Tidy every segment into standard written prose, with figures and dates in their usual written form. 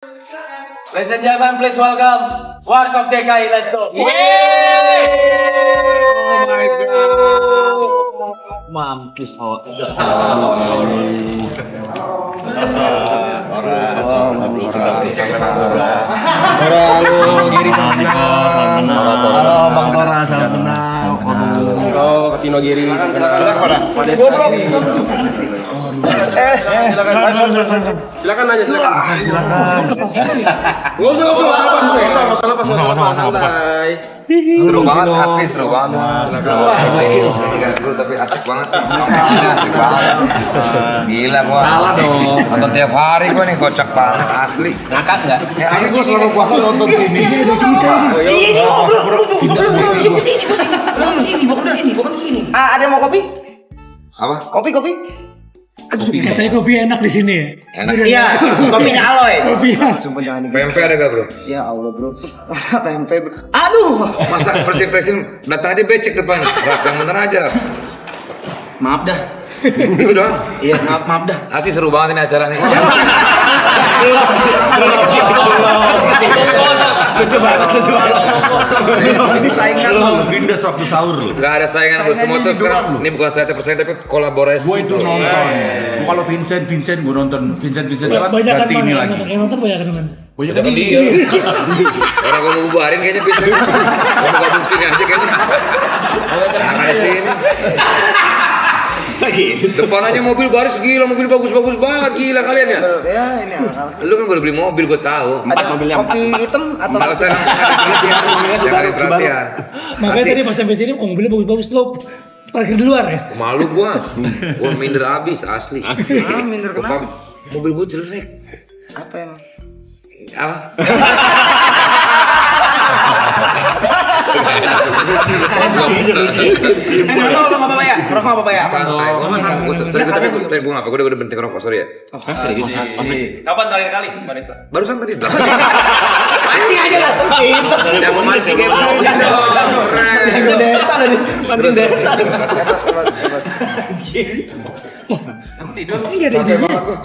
Ladies and gentlemen, please welcome Warkop DKI. Let's go. Oh my god. Mampus awak. Halo Bang Tora, salam kenal. Halo, Ketino Giri. Silakan aja, silakan. Nggak usah lepas, santai. Seru banget, asli seru banget. Ini gak seru tapi asik banget. Asik banget. Gila gua. Salah dong. Nonton tiap hari gua nih, kocak banget asli. Ngakak nggak? Ya, Ini gua selama puasa nonton sini. Sini bukan sini. Ah, ada yang mau kopi? Apa? Kopi. Katanya kopi enak di sini ya. Enak. Iya, kopinya Aloy. Kopinya. Sumpah jangan gitu. PMP ada gak bro? Ya Allah, Bro. Masa PMP, Bro? Aduh. Masa presiden datang aja becek depan. Rak, yang bener aja. Maaf dah. Itu doang. Iya, maaf dah. Asli seru banget ini acara nih. Lucu banget. Ini saingan lu, Bindes waktu sahur lu. Gak ada saingan bro, semua tuh sekarang. Ini bukan saya persaing tapi kolaborasi. Gua itu nonton. Kalau Vincent gua nonton. Vincent lewat Banyak kan ganti ini lagi. yang nonton banyak kan. Banyak Jangan dia. Orang gua mau bubarin kayaknya bisa. Gua mau gabung sini aja kayaknya. Jangan di sini. Depan aja mobil baris gila, mobil bagus-bagus banget gila kalian ya. Ya, ini akal. Lu kan baru beli mobil gua tahu. Kopi hitam atau Enggak usah cari perhatian. Makanya tadi pas sampai sini mobilnya bagus-bagus lo parkir di luar ya. Malu gua. Gua minder abis asli. minder kenapa? Mobil gua jelek. Apa emang? Ah. Rokok apa ya? Santai. Sorry, gua ngapa? Gua udah berhenti ngerokok, sorry ya. Kapan terakhir kali, Vanessa? Barusan tadi bilang. Mancing aja lah. Yang gua mancing kayak Mancing desa tadi. Mancing desa. Ini ada ide.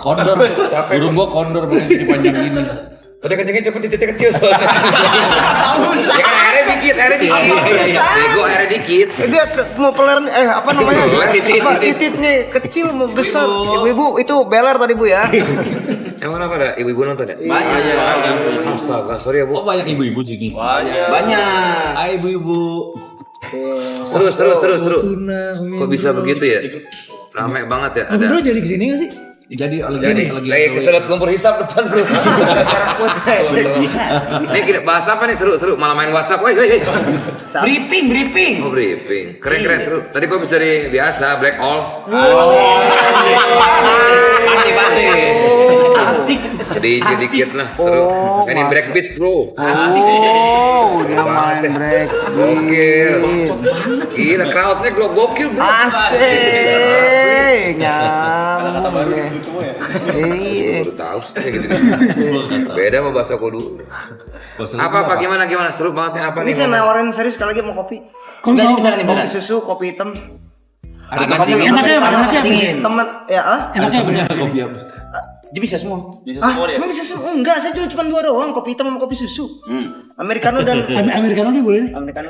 Kondor. Burung gua kondor begini panjang gini. Tadi kencengnya cepet titiknya kecil soalnya. Ya kan airnya dikit. Gua airnya dikit. Dia mau peler apa namanya? Tititnya kecil mau besar. Ibu-ibu itu beler tadi Bu ya. Emang apa ada ibu-ibu nonton ya? Banyak. Astaga, sorry ya Bu. Oh banyak ibu-ibu sini. Banyak. Hai ibu-ibu. Seru. Tuna, Kok bisa begitu ya? Ramai banget ya Om ada. Bro jadi kesini nggak sih? Jadi Jadi lagi kesedot lumpur hisap depan bro. Ini kita bahas apa nih seru malah main WhatsApp. Woi. Briefing. Oh briefing. Keren seru. Tadi gua habis dari biasa Black All. Party. Asik. Jadi dikit lah seru. Ini breakbeat bro. Udah main break. Gokil. Gila crowdnya gokil bro. Asik. Nyambung deh. Iya. Baru tahu sih kayak gitu. Beda sama bahasa gua dulu. Apa gimana seru banget nih apa Ini nih? saya nawarin serius sekali lagi mau kopi. Kopi susu, kopi hitam. Enaknya dingin. Temen ya Enaknya apa? kopi apa? Dia bisa semua. Bisa semua dia. Emang bisa semua? Enggak, saya cuma dua doang, kopi hitam sama kopi susu. Americano dan Americano nih boleh nih. Americano.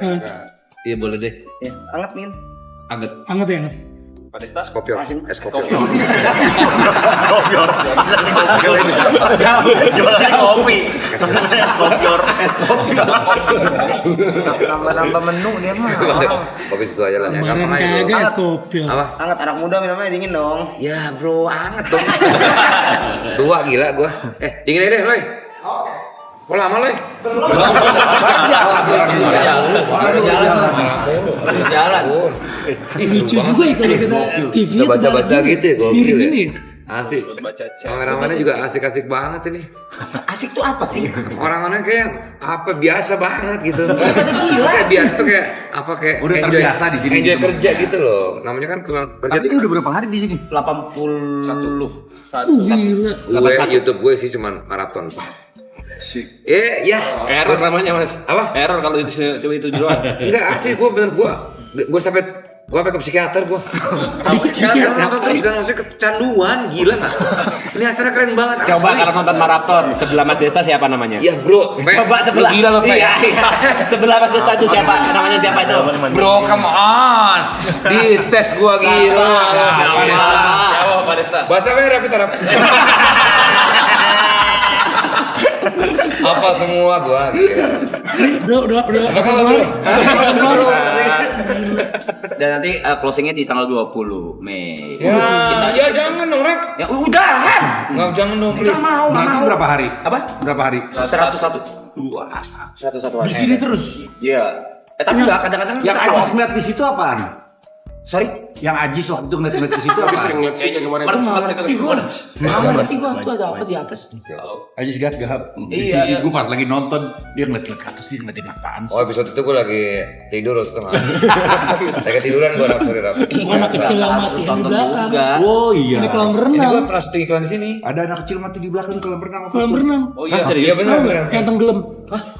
Iya boleh deh. Ya, anget nih. Anget. Hangat ya hangat. Vanessa. Kopior. Es kopior. Nambah menu dia mah. Kopi susu aja lah ya. Kemarin Gampang aja bro. kagak es kopi. Apa? Anget anak muda minumnya dingin dong. Ya bro, anget dong. Tua gila gua. Dingin aja deh, Loy. Kok lama, Loy? Jalan. Lucu juga ya kalau kita TV Bisa baca-baca gitu ya, gokil mirip ya. ini. Asik. Baca chat. Kameramannya juga asik-asik banget ini. Asik tuh apa sih? Orang-orangnya kayak apa biasa banget gitu. Kayak biasa tuh kayak apa kayak Udah enjoy, terbiasa di sini. enjoy kerja gitu loh. Namanya kan kerja Tapi ini udah berapa hari di sini? 81. Gila. gue YouTube gue sih cuman maraton. Ya. Error namanya mas. Apa? Error kalau itu cuma itu doang. Enggak asli gue bener gue sampai Gua sampai ke psikiater gua. Nonton terus kan maksudnya kecanduan, gila nggak? Ini acara keren banget. Coba asli. kalau nonton maraton sebelah Mas Desta siapa namanya? Ya bro, Pe. Coba sebelah. Lu gila lo Pe. Iya. Sebelah Mas Desta itu siapa? Namanya siapa itu? Bro, come on. Dites gua gila. Siapa Pak Desta? Bahasa merah kita rap. Apa semua gua gila. Udah. Apa kabar, bro? Dan nanti closingnya di tanggal 20 Mei. Ya jangan dong, Rap. Ya udah kan. Enggak jangan dong, please. Berarti berapa hari? Apa? Berapa hari? 101. Wah. 101 hari. Di sini terus. Iya. Tapi enggak kadang-kadang Yang kita Ajis keluar. ngeliat di situ apaan? Sorry. Yang Ajis waktu itu ngeliat di situ apaan? ngeliat sih kemarin. Baru nggak ngerti gua. Nggak ngerti gua tuh ada apa di atas. Ajis gagap. Di Iya, sini iya. gue pas lagi nonton dia ngeliat ke atas dia ngeliatin apaan sih? Oh, episode itu gua lagi tidur waktu itu. Saya ketiduran gua, Rap, sorry, Rap. Anak kecil yang mati di belakang. Oh iya. Di kolam Ini renang. gua pernah syuting iklan di sini. Ada anak kecil mati di belakang kolam renang. Kolam renang. Oh iya Iya benar, benar. Yang tenggelam.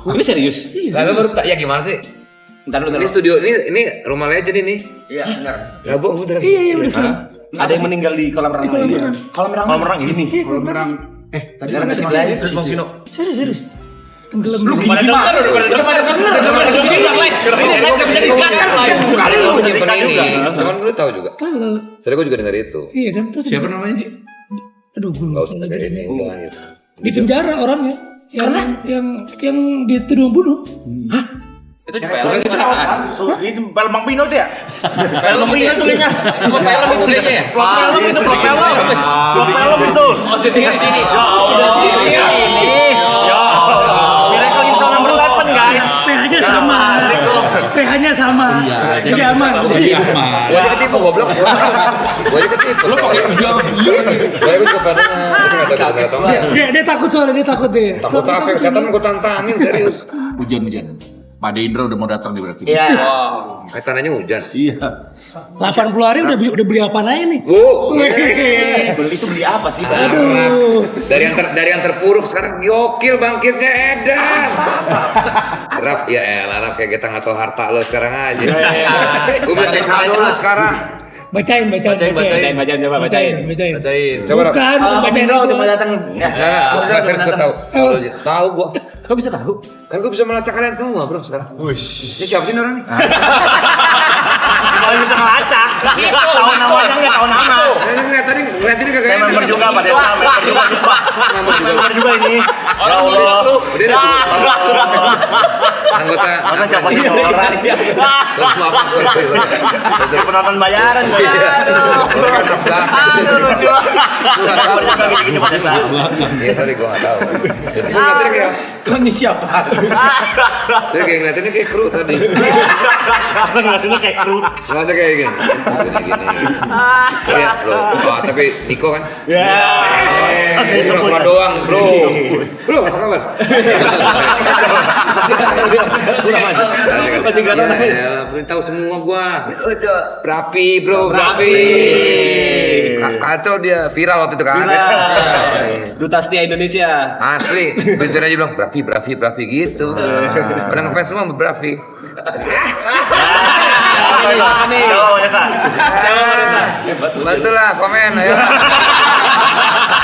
Ini serius? Lalu baru tak ya gimana sih? Bentar dulu. Ini studio ini rumah legend ini. Iya benar. Ya bohong bener. Iya benar. Ada yang meninggal di kolam renang. kolam renang. Kolam renang ini. Kolam renang. Tadi Jangan ada kasih masih- serius Bang Vino. Serius. Tenggelam. Udah pada denger, udah pada denger. Ini kan bisa dikatakan lah. Kali lu nyimpen ini. Cuman gue tahu juga. Tahu. Soalnya gue juga dengar itu. Iya kan? Terus Siapa namanya sih? aduh gue Enggak lupa usah lagi kayak deh. ini. Udah gitu. Di penjara orangnya. Yang dituduh bunuh. Itu di film. Itu film Bang Pino tuh ya? Film Pino tuh kayaknya. Film itu kayaknya ya. Film itu film itu. Oh syutingnya di sini. Ya Allah, ini. Ya Allah. Miracle in Cell Number 11 guys. pH-nya sama. pH-nya sama. Jadi aman. Jadi aman. Gue aja ketipu goblok. Gue aja ketipu. Lo pakai Soalnya gue juga pernah. Gue nggak tahu benar atau enggak. Dia takut soalnya dia takut deh. Takut apa? Setan gue tantangin serius. Hujan. Pak Indra udah mau datang nih berarti. Iya. Kaitannya hujan. Iya. 80 hari udah beli apa aja nih? Bu. Itu beli apa sih? Aduh. Dari yang terpuruk sekarang gokil bangkitnya Edan. Rap ya elah Rap kayak kita nggak tahu harta lo sekarang aja. Gue baca saldo lo sekarang. Bacain. Coba bacain. Coba Rap. Bukan, bacain Bro, itu. cuma datang. Nah, gue serius gue tahu. Tahu gue. Kau bisa tahu? Kan gue bisa melacak kalian semua bro sekarang. Ini siapa sih ini orang nih? Kalau bisa ngelacak. Tahu namanya nggak tahu nama. Ngeliat ini kagak Member juga Pak Desa, member juga. Member juga ini. Ya Allah. Udah anggota. Masa siapa sih orang? Penonton bayaran gue. Aduh lucu. Member juga gitu-gitu Pak Desa. Iya tadi gue nggak tahu. Jadi saya ngeliatin kayak, Kau ini siapa? saya kayak ngeliatinnya kayak kru tadi. Ngeliatinnya kayak kru. Sengaja kayak gini. Gini. Lihat bro. Oh, tapi Niko kan? Ya. Ini pura-pura doang bro. Bro apa kabar? Masih nggak tahu namanya. Ya, belum tahu semua gua. Berapi bro, berapi. Kacau dia, viral waktu itu kan. Duta Setia Indonesia. Asli, Vincent aja bilang Brafi gitu. Pada ngefans semua sama Brafi. Bantu lah komen, ayo.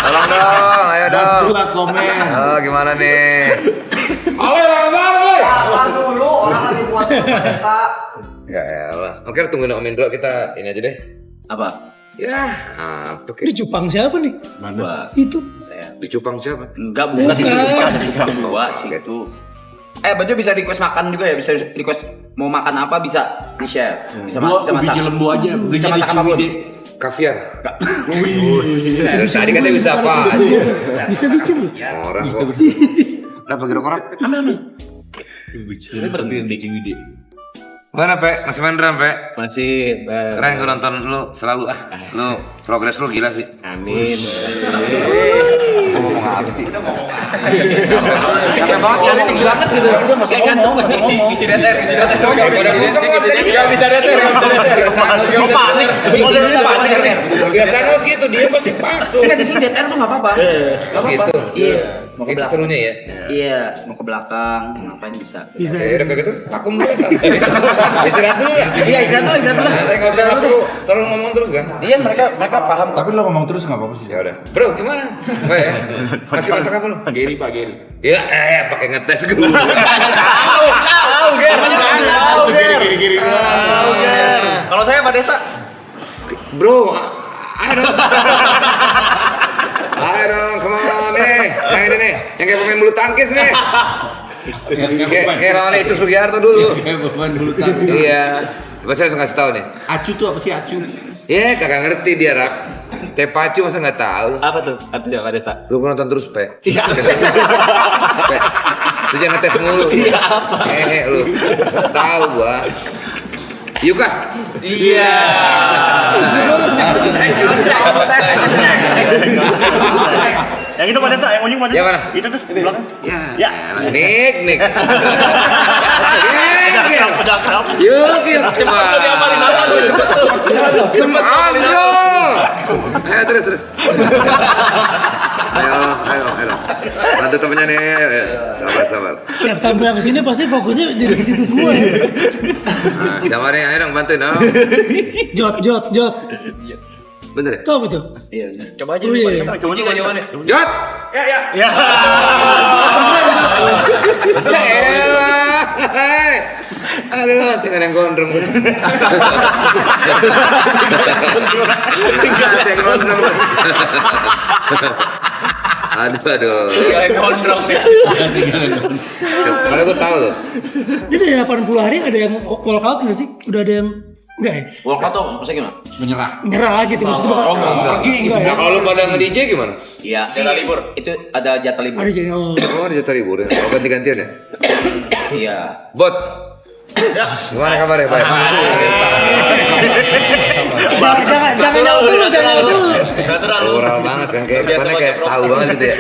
Tolong dong, ayo dong. Itulah komen. Oh, gimana nih? Ayo, ayo. Dulu orang lagi buat pesta. Ya elah. Oke, tungguin Om Indro kita ini aja deh. Apa? Ya, apa Di kek? Cupang siapa nih? Mana? Itu. Di Cupang siapa? Enggak, bukan itu Bukan. cuma ada cuma dua sih itu. Baju bisa request makan juga ya, bisa request mau makan apa bisa di chef. Bisa Gua bisa ubi masak. lembu aja. Bisa Belinya di masak apapun. Ciwidey. Kaviar. Dan tadi katanya bisa apa aja. Bisa bikin loh. Orang kok. Udah bagi rokok Rap. Ubi lembu yang di Ciwidey. Mana Pe? Masih main drum Pe? Masih. Keren gue nonton lu selalu Lu progres lu gila sih. Amin. Ngomong apa sih? Capek banget nyari tinggi banget gitu. Kayak ngantuk isi DTR. Gak bisa DTR. Biasanya harus gitu, dia pasti pasung. Di sini DTR tuh nggak apa-apa. Gitu. Iya. Mau ke Itu belakang. serunya ya. Iya, mau ke belakang, ngapain bisa. Bisa. Ya udah kayak gitu, vakum dulu santai. Istirahat dulu ya. Iya, istirahat dulu. Nanti nggak usah perlu selalu ngomong terus kan. Iya, mereka paham. Tapi lo ngomong terus nggak apa-apa sih. Ya udah. Bro, gimana? Baik ya. Masih masak apa lu? Geri Pak Geri. Ya, pakai ngetes gue. Tahu, Ger. Tahu, Ger. Kalau saya Pak Desa, Bro, ayo dong, come on nih. Yang ini nih, yang kayak pemain bulu tangkis nih. Kayak lawan itu Sugiharto dulu. Kayak pemain dulu tadi. Iya. Coba saya langsung kasih tahu nih. Acu tuh apa sih acu? Ya, kagak ngerti dia, Rap. Teh pacu masa nggak tahu. Apa tuh? Artinya Pak Desta. Lu nonton terus, Pe. Iya. Pe. Lu jangan ngetes mulu. Iya, apa? Lu. Tahu gua. Yuka. Iya. Yang itu Pak Desta, yang ujung Pak Desta. Yang mana? Itu tuh di belakang. Ya. Ya. Nik. Nik. Pedang. Yuk. Coba. Diapalin apa tuh? Cepet tuh. Ayo. Ayo terus. Ayo. Bantu temennya nih. Ayo. Sabar. Setiap tamu yang kesini pasti fokusnya di situ semua ya. Nah, siapa nih? Ayo dong bantuin dong. Jot. Bener ya? Tahu betul? iya. Coba aja Oh, dulu, iya. Pak Desta. Kunci nggak jawabannya? Jot. Ya. Ya elah. Aduh, tinggal yang gondrong. Aduh. Kayak gondrong dia. Karena gue tahu tuh. Ini dari 80 hari ada yang walkout nggak sih? Udah ada yang enggak ya? Walkout tuh maksudnya gimana? Menyerah. Nyerah gitu maksudnya bukan pergi enggak ya? Nah kalau lu pada nge-DJ gimana? Iya. Jatah libur. Itu ada jatah libur. Ada jadi oh. Oh ada jatah libur ya? Oh ganti-gantian ya? Iya. Bot. Gimana kabarnya? Baik. Jangan nyaut dulu. Plural banget kan, kayak kesannya kayak tahu banget gitu ya.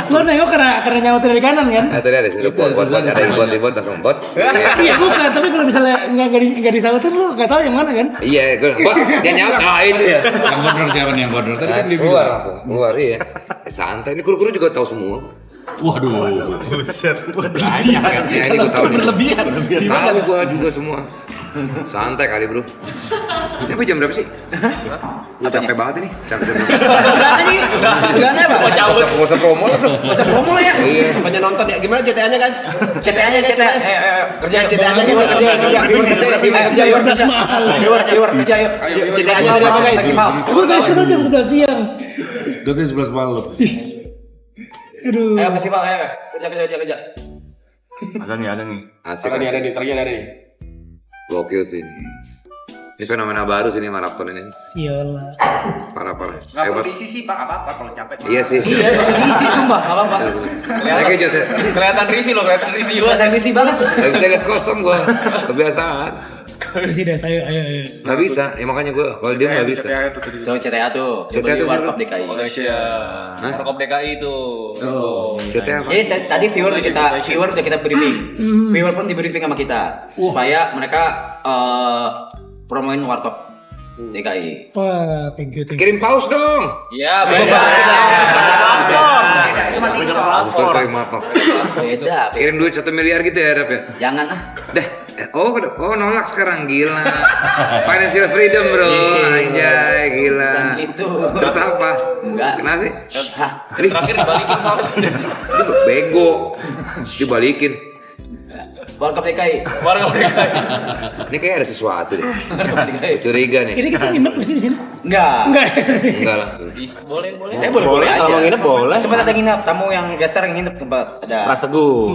Lo nengok karena nyaut dari kanan kan? Nah tadi ada sih, bot, ada bot, langsung bot. Iya bukan, tapi kalau misalnya nggak disautin lo nggak tahu yang mana kan? Iya, gue bot, dia nyaut, itu ya. Yang gondrong siapa nih yang gondrong? Tadi kan dia Keluar bilang. langsung, keluar iya. Santai, ini kru-kru juga tahu semua. Waduh. Ya ini gue tahu nih. Berlebihan. Tahu gue juga semua. Santai kali bro. Ini apa jam berapa sih? Gue capek banget ini. Gimana Pak? Gak usah promo lah bro. Masa promo lah ya? Iya. Banyak nonton ya. Gimana CTA-nya guys? CTA-nya. Kerja CTA-nya kerja. Kerja yuk. 11 malam. Viewer kerja yuk. CTA-nya ada apa guys? Gue tadi kenal jam 11 siang. Ganti 11 malam. Aduh. Ayo festival ayo. Kerja. Ada nih. Asik. Ada nih. Gokil sih ini. Ini fenomena baru sih ini maraton ini. Sialah. Parah. Nggak perlu diisi sih Pak, apa-apa kalau capek. Iya sih. Iya, gak usah diisi sumpah, gak apa-apa. Oke Jod ya. Kelihatan risi loh, kelihatan risi. Gua saya diisi banget sih. Gak bisa lihat kosong gua. Kebiasaan. Terus des, ayo. Gak bisa. Ya makanya gua kalau dia gak bisa. Tuh CTA tuh. CTA tuh Warkop siapa? DKI. Malaysia. Warkop DKI itu. Ceritanya apa? Jadi tadi viewer udah kita briefing. Viewer pun di briefing sama kita supaya mereka promoin Warkop DKI. Wah, thank you. Kirim paus dong. Iya, beda. Itu mah TikTok. Paus kirim apa? Beda. Kirim duit 1 miliar gitu ya Rap ya? Jangan ah. Dah. Oh nolak sekarang gila. Financial freedom bro. Anjay gila. Bukan gitu. Terus apa? Enggak. Kenapa sih? Hah. Terakhir dibalikin sama Dia bego. Dibalikin. Warkop DKI. Warkop DKI. Ini kayak ada sesuatu deh. Warkop DKI. Curiga nih. Ini kita nginep di sini? Enggak. Enggak lah. Boleh. Boleh aja. Kalau mau nginep boleh. Sempat ada nginep, tamu yang geser nginep tempat ada. Pras Teguh.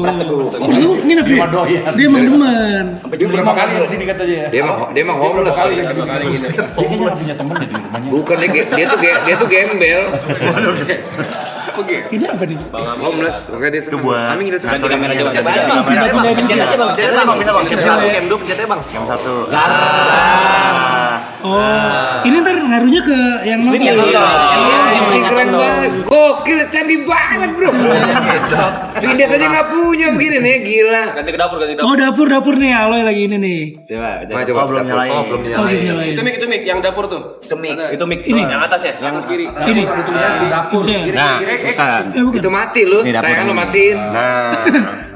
Oh, lu nginep ya? Dia emang demen. Dia berapa kali di sini katanya ya? Dia emang homeless. Dia punya temen ya di rumahnya. Bukan dia tuh gembel. Ini apa nih? Homeless. Makanya dia suka. Kami gitu tuh. Kamera coba. Pencet aja bang. Bisa bang. Camp 1. Yang satu. Oh, ini ntar ngaruhnya ke yang nonton. Anjing keren banget. Gokil, canggih banget, Bro. Vindes aja nggak punya begini nih, gila. Ganti ke dapur, ganti ke Oh, dapur. dapur nih Aloy lagi ini nih. Coba belum dapur. nyalain. Belum Oh, nyalain. nyalain. Itu mic, yang dapur tuh. Itu mic. Ini. Yang atas ya? Yang atas kiri. Ini. dapur. Kiri. Nah, bukan. Bukan. Itu mati lu, tayangan lu matiin. Nah,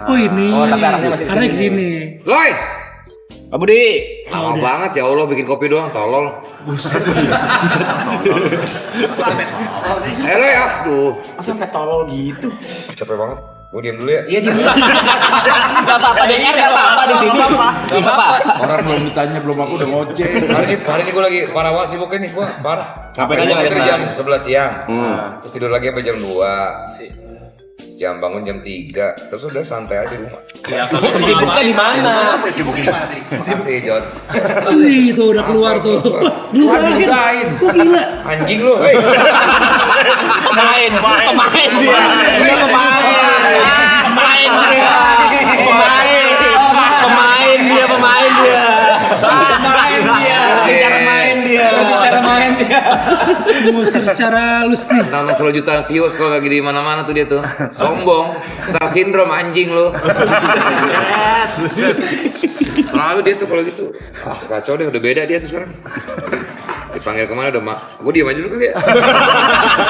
Oh, ini. Oh, tapi arahnya masih Arahnya ke sini. Loy, Pak Budi. lama banget ya Allah bikin kopi doang, tolol. Ayo Loy, aduh. Masa sampai tolol gitu? Capek banget. Gue diam dulu ya. Iya, di Gak apa-apa, dengar gak apa-apa di sini. Gak apa-apa. Orang belum ditanya, belum aku udah ngoceh. Hari ini gue lagi parah banget sibuk ini, gue parah. Ngapain aja nggak Tidur ada jam 11 siang, terus tidur lagi sampai jam 2. Jam bangun jam 3, terus udah santai aja di rumah. Sibuknya di mana? Makasih Jod. Wih, itu udah keluar tuh. Dugain. Kok gila? Anjing lu, hei. Pemain dia. Dia pemain Cara main dia. Ngusir secara halus nih. Nonton 10 juta views kalau lagi di mana-mana tuh dia tuh. Sombong, star syndrome anjing lu. Selalu dia tuh kalau gitu. Ah, kacau deh, udah beda dia tuh sekarang. Dipanggil kemana udah gue diem aja dulu kali ya.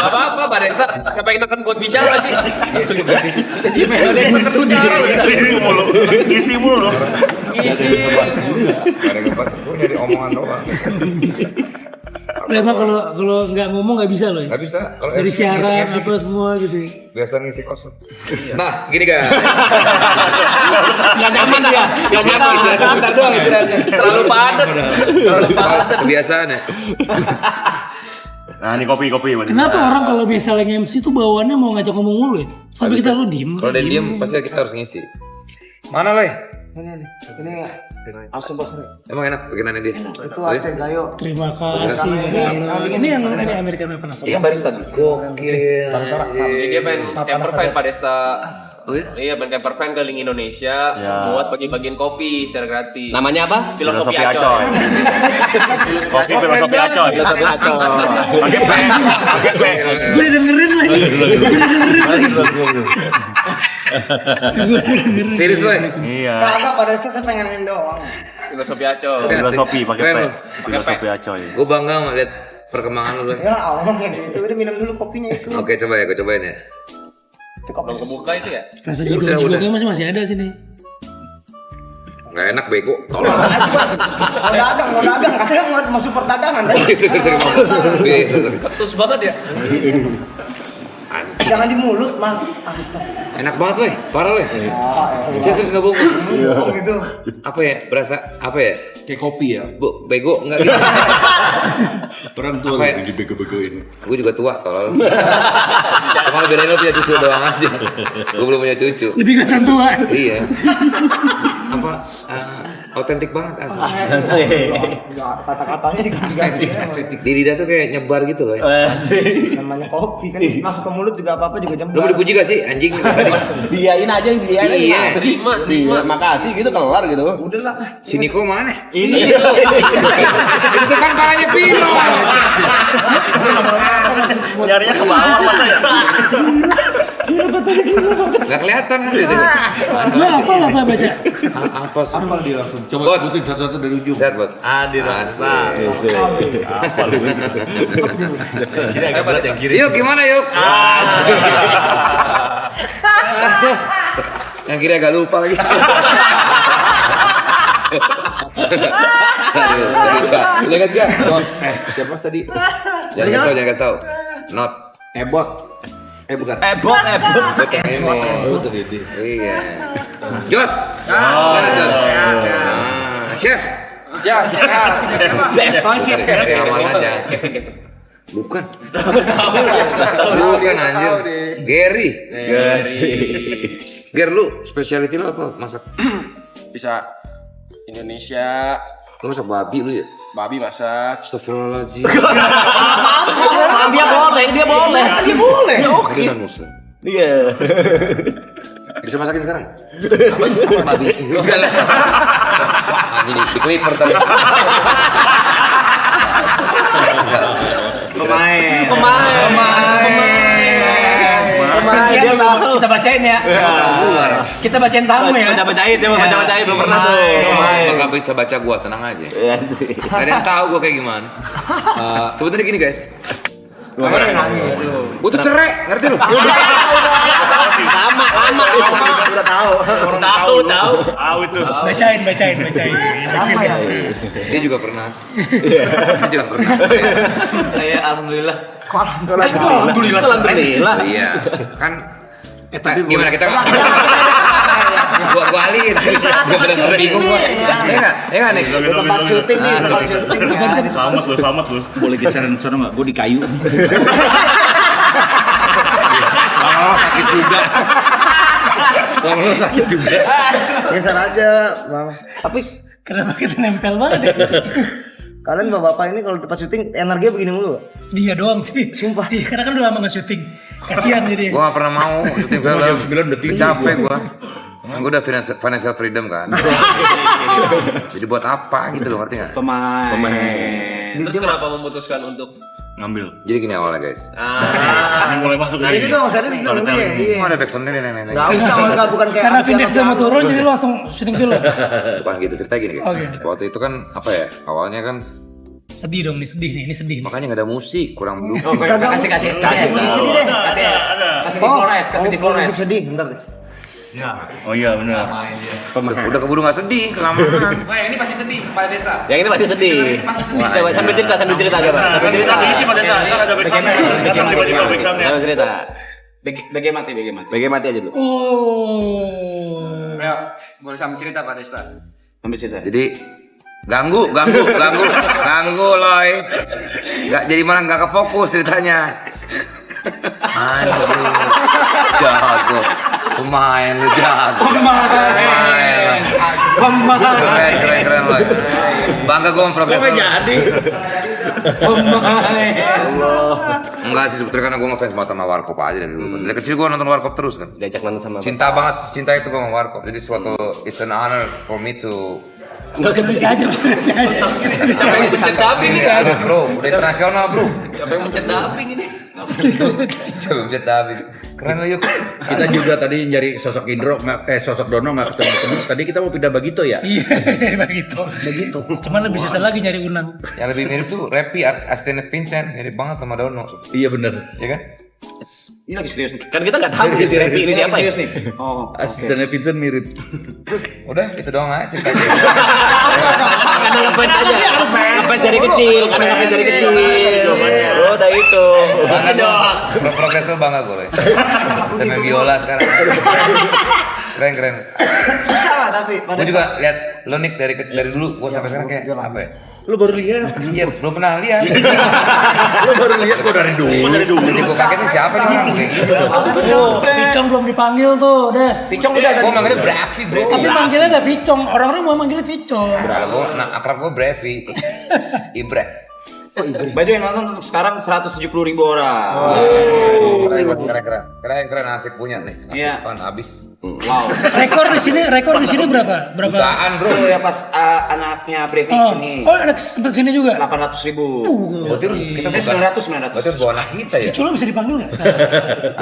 apa-apa, Pak Desa. Kenapa enakan buat bicara sih? Isi mulu. Ada ngepas, gue nyari omongan doang. Emang kalau nggak ngomong nggak bisa loh. Ya? Gak bisa. Kalau Dari MC siaran gitu, apa semua gitu. biasa ngisi kosong. Nah, gini kan. Gak nyaman dia. Gak nyaman. Istirahatnya bentar doang istirahatnya. Terlalu padat. Kebiasaan ya. Nah, ini kopi. Kenapa orang kalau misalnya MC tuh bawaannya mau ngajak ngomong mulu ya? Sampai kita lu diem. Kalau dia diem pasti kita harus ngisi. Mana Le? Ini asam bos. Emang enak bikinannya dia? Itu Aceh Gayo. Terima kasih. Ini yang American Panas. Iya barista. Gokil. Dia pengen camper fan Pak Desta. Iya, pengen camper fan keliling Indonesia buat bagi-bagiin kopi secara gratis. Namanya apa? Filosofi Acoy. Kopi filosofi Acoy. Filosofi Acoy. Pakai P. Gue udah dengerin lagi. Serius Le? Iya. Kagak pada itu saya pengenin doang. Filosofi Acoy. Filosofi pakai P. Filosofi Acoy. Gue bangga ngeliat perkembangan lu Le. Ya Allah kayak gitu. Udah minum dulu kopinya itu. Oke coba ya, gue cobain ya. Itu kopi. Belum kebuka itu ya? Rasa Udah. juga masih ada sini. Nggak enak bego, tolong. Mau dagang. Katanya mau masuk perdagangan. Ketus banget ya? Jangan di mulut, Mang. Astaga. Enak banget Le, parah Le. Serius nggak bohong. Oh gitu. Apa ya, berasa apa ya? Kayak kopi ya. Bu, bego nggak gitu. Orang tua Apa ya? lagi bego-begoin. Gue juga tua, tolol. Cuma bedain lo punya cucu doang aja. Gue belum punya cucu. Lebih kelihatan tua. Iya. Apa? Autentik banget asli. Ya, kata-katanya diganti. Di lidah tuh kayak nyebar gitu loh. Namanya kopi kan masuk ke mulut juga apa-apa juga Lo jembar. mau dipuji gak sih anjing tadi? Diain aja yang diain aja. Iya. Gimana sih? Iya, makasih gitu kelar gitu. Udah lah. Si Niko mana? Ini Itu tuh kan palanya Pino. Nyarinya ke bawah masa ya? Gak kelihatan kan gitu. Lo apa baca? Apa sih? Apa dia langsung? Coba Bot. sebutin satu-satu dari ujung. Sehat buat. Dirasa. Apa lu? Kiri agak berat yang kiri. Yuk gimana yuk? Yang kiri agak lupa lagi. Aduh, gak bisa. Udah ingat gak? Siapa tadi? Jangan kasih tau. Not. Ebot. Bukan. Ebot. Buat yang ini. Oh, tadi. Iya. Jod. Mana Jod? Chef. Aman aja. Bukan. Bukan anjir. Gary. Ger lu, specialty lu apa? Masak? Bisa Indonesia, Lu masak babi lu ya? babi masak. Astagfirullahaladzim. Dia boleh. Ini kan muslim. Iya. Bisa masakin sekarang? Apa babi? Enggak lah. Wah, ini di clipper tadi. Pemain. Dia tahu. Kita bacain ya. Kita bacain tamu ya. Baca-bacain dia mau baca-bacain belum pernah tuh. Bakal bisa baca gua, tenang aja. Gak ada yang tahu gua kayak gimana. Sebenarnya gini guys. Gua tuh cerai, ngerti lu? Lama. Udah tahu. Tahu itu. Bacain. Dia juga pernah. Iya, alhamdulillah. Alhamdulillah. Iya. Kan gimana kita gua alihin. Gua bener-bener bingung gua. Iya enggak nih? Tempat syuting nih, tempat syuting. Selamat lu. Boleh geseran sono enggak? Gua di kayu. Lama-lama sakit juga. Geser aja, Bang. Tapi Kenapa kita nempel banget ya? kalian bapak-bapak ini kalau tempat syuting energinya begini mulu. Dia doang sih. Sumpah. Iya, karena kan udah lama nggak syuting. Kasihan jadi. Gua gak pernah mau syuting film. Jam 9 udah tidur. Capek gua. Gua udah financial freedom kan. Jadi buat apa gitu loh, ngerti gak? Pemain. Terus kenapa memutuskan untuk Ngambil. Jadi gini awalnya guys. Ini mulai masuk Ini dong, serius dong nih. Mau ada backsound ini nenek. Enggak usah, enggak bukan kayak Karena Alfian Vindes udah mau Alfian. turun jadi lu langsung syuting film. Bukan gitu, cerita gini guys. Oke. Waktu itu kan apa ya? Awalnya kan Sedih dong nih, sedih nih, ini sedih. nih. makanya gak ada musik, kurang dulu. Kasih musik sedih deh. Kasih di Flores, kasih di Flores. Musik sedih, bentar deh. Oh iya benar. Udah keburu gak sedih, kelamaan. Wah, ini pasti sedih, Pak Desta. yang ini pasti sedih. Coba sambil cerita aja, Sambil cerita. BG mati. BG mati aja dulu. Oh. Ayo, boleh sambil cerita Pak Desta. Sambil cerita. Jadi ganggu loy. Gak jadi malah gak kefokus ceritanya. Anjir, jago. Pemain lu jago. Pemain. Keren loy. Bangga gue sama progres. Kok jadi? Enggak sih, sebetulnya karena gue ngefans banget sama Warkop aja dari dulu. Dari kecil gue nonton Warkop terus kan. Diajak nonton sama Cinta banget, cinta itu gue sama Warkop. Jadi suatu it's an honor for me to Bisa aja. Siapa yang mencet dubbing ini? bro, udah internasional bro. Siapa yang mencet dubbing ini? Sebelum cinta habis. Keren lo yuk. Kita juga tadi nyari sosok Indro, sosok Dono nggak ketemu. Tadi kita mau pindah Bagito ya. Iya, begitu. Cuman lebih susah lagi nyari Unang. Yang lebih mirip tuh Repi, asisten Vincent, mirip banget sama Dono. Iya benar. Iya kan? Ini lagi serius nih. Kan kita nggak tahu si Repi ini siapa ya? Serius nih. Oh. Asistennya Vincent mirip. Udah itu doang aja ceritanya. Karena ngefans aja. Ngefans dari kecil. Oh, udah itu. Bangga dong. Progres lo bangga gue. Sama biola sekarang. Keren. Susah lah tapi Gue juga lihat lo Nick dari dulu, gue sampai sekarang kayak apa ya? Lu baru lihat. Iya, belum pernah lihat. Lu baru lihat kok dari dulu. Jadi gue kaget nih siapa nih orang kayak gitu. Vicong belum dipanggil tuh, Des. Vicong udah Gue manggilnya Bravi bro. Tapi manggilnya ada Vicong. Orang-orang mau manggilnya Vicong. Kalau gue, akrab gue Bravi. Ibrah. Baju yang nonton untuk sekarang 170.000 orang. Keren asik punya nih. Asik Iya. fun abis. Wow. Rekor di sini berapa? Jutaan bro. Itu ya pas anaknya Brevi sini. Oh, ada sempat sini juga. 800.000. Berarti kita bukan. 900. Berarti bawa anak kita ya. Cula bisa dipanggil nggak?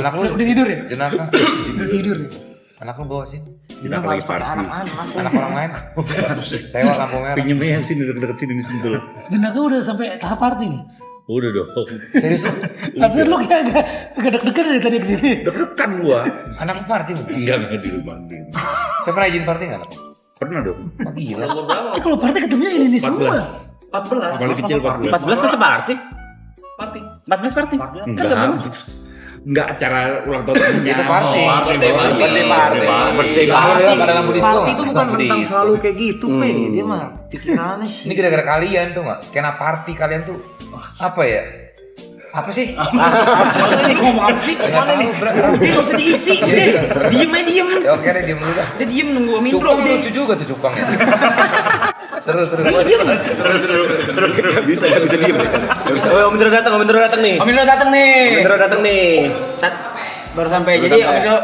Anak lu Udah tidur ya? jenaka. Udah tidur ya? Anak lu bawa sini. Kita lagi party. Anak orang lain. Sewa lampu merah. Pinjemnya yang sini deket-deket sini di Sentul. Jenaka udah sampai tahap party nih. Udah dong. Serius lu? Tapi lu kayak agak deg-degan dari tadi ke sini. Deg-degan gua. Anak lu party lu? Enggak di rumah. Kau pernah izin party nggak? Pernah dong. Oh, gila. Tapi kalau party ketemunya ini semua. 14. Paling kecil 14. 14 masa party? 14 party? Enggak acara ulang tahun. Itu party. Birthday Pada lampu disco. party itu bukan tentang selalu kayak gitu, Pe. Dia mah pikirannya Ini sih. gara-gara kalian tuh nggak? Skena party kalian tuh apa ya? Apa sih? Ngomong apa sih? Mana nih? Udah nggak usah diisi. Udah diem. Ya oke deh, diem dulu dah. Udah diem nunggu Om Indro. Cupang lucu juga tuh cupang ya. Seru. Bisa diem. Om Indro datang nih. Om Indro datang nih. Baru sampai. Jadi Om Indro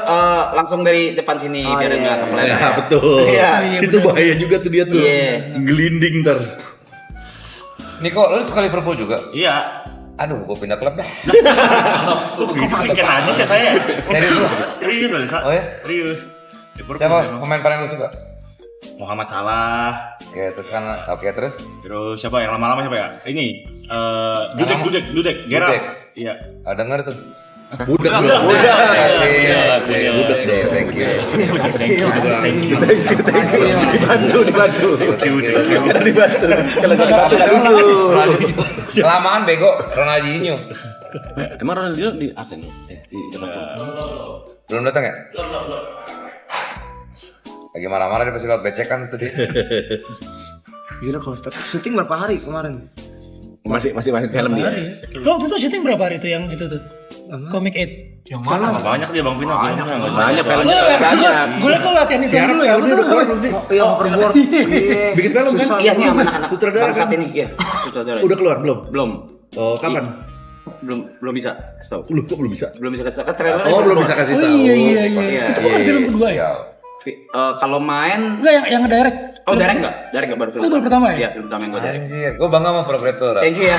langsung dari depan sini biar nggak kepleset. Ya betul. Iya. Itu bahaya juga tuh dia tuh. Iya. Gelinding ntar. Niko, lu suka Liverpool juga? Iya. Aduh, gue pindah klub dah. Kok miskin aja sih saya? Serius lu? Serius loh, Sa. Oh ya? Serius. Siapa pemain paling lu suka? Muhammad Salah. Oke, terus kan terus. Terus siapa yang lama-lama siapa ya? Ini Dudek, Gerald. Dudek. Iya. Denger tuh. Budak bro. Terima kasih. Budak bro. Thank you. Dibantu. Kelamaan bego Ronaldinho. Emang Ronaldinho di Arsenal? Di Belum datang ya? Lagi marah-marah dia pasti lewat becekan tuh dia. Gila kalau syuting berapa hari kemarin? masih film dia. Lo waktu itu syuting berapa hari itu yang itu tuh? Comic 8. Yang mana? Banyak dia Bang Pino. Banyak filmnya banyak. Gue liat lo latihan itu dulu ya. Betul belum? Iya, overboard. Bikin film kan? Iya sih anak-anak Sutradara saat kan? ini. Iya, sutradara. Udah keluar belum? Belum. Oh, kapan? Belum bisa kasih tahu. Kok belum bisa? Belum bisa kasih tahu. Kan trailer. Oh, belum bisa kasih Oh tahu. iya. Itu kan film kedua ya? Kalau main Enggak yang direct. Oh, direct enggak baru film. Oh, baru pertama ya? Iya, film pertama yang gue direct. Anjir, gue bangga sama Progress Store. Thank you ya.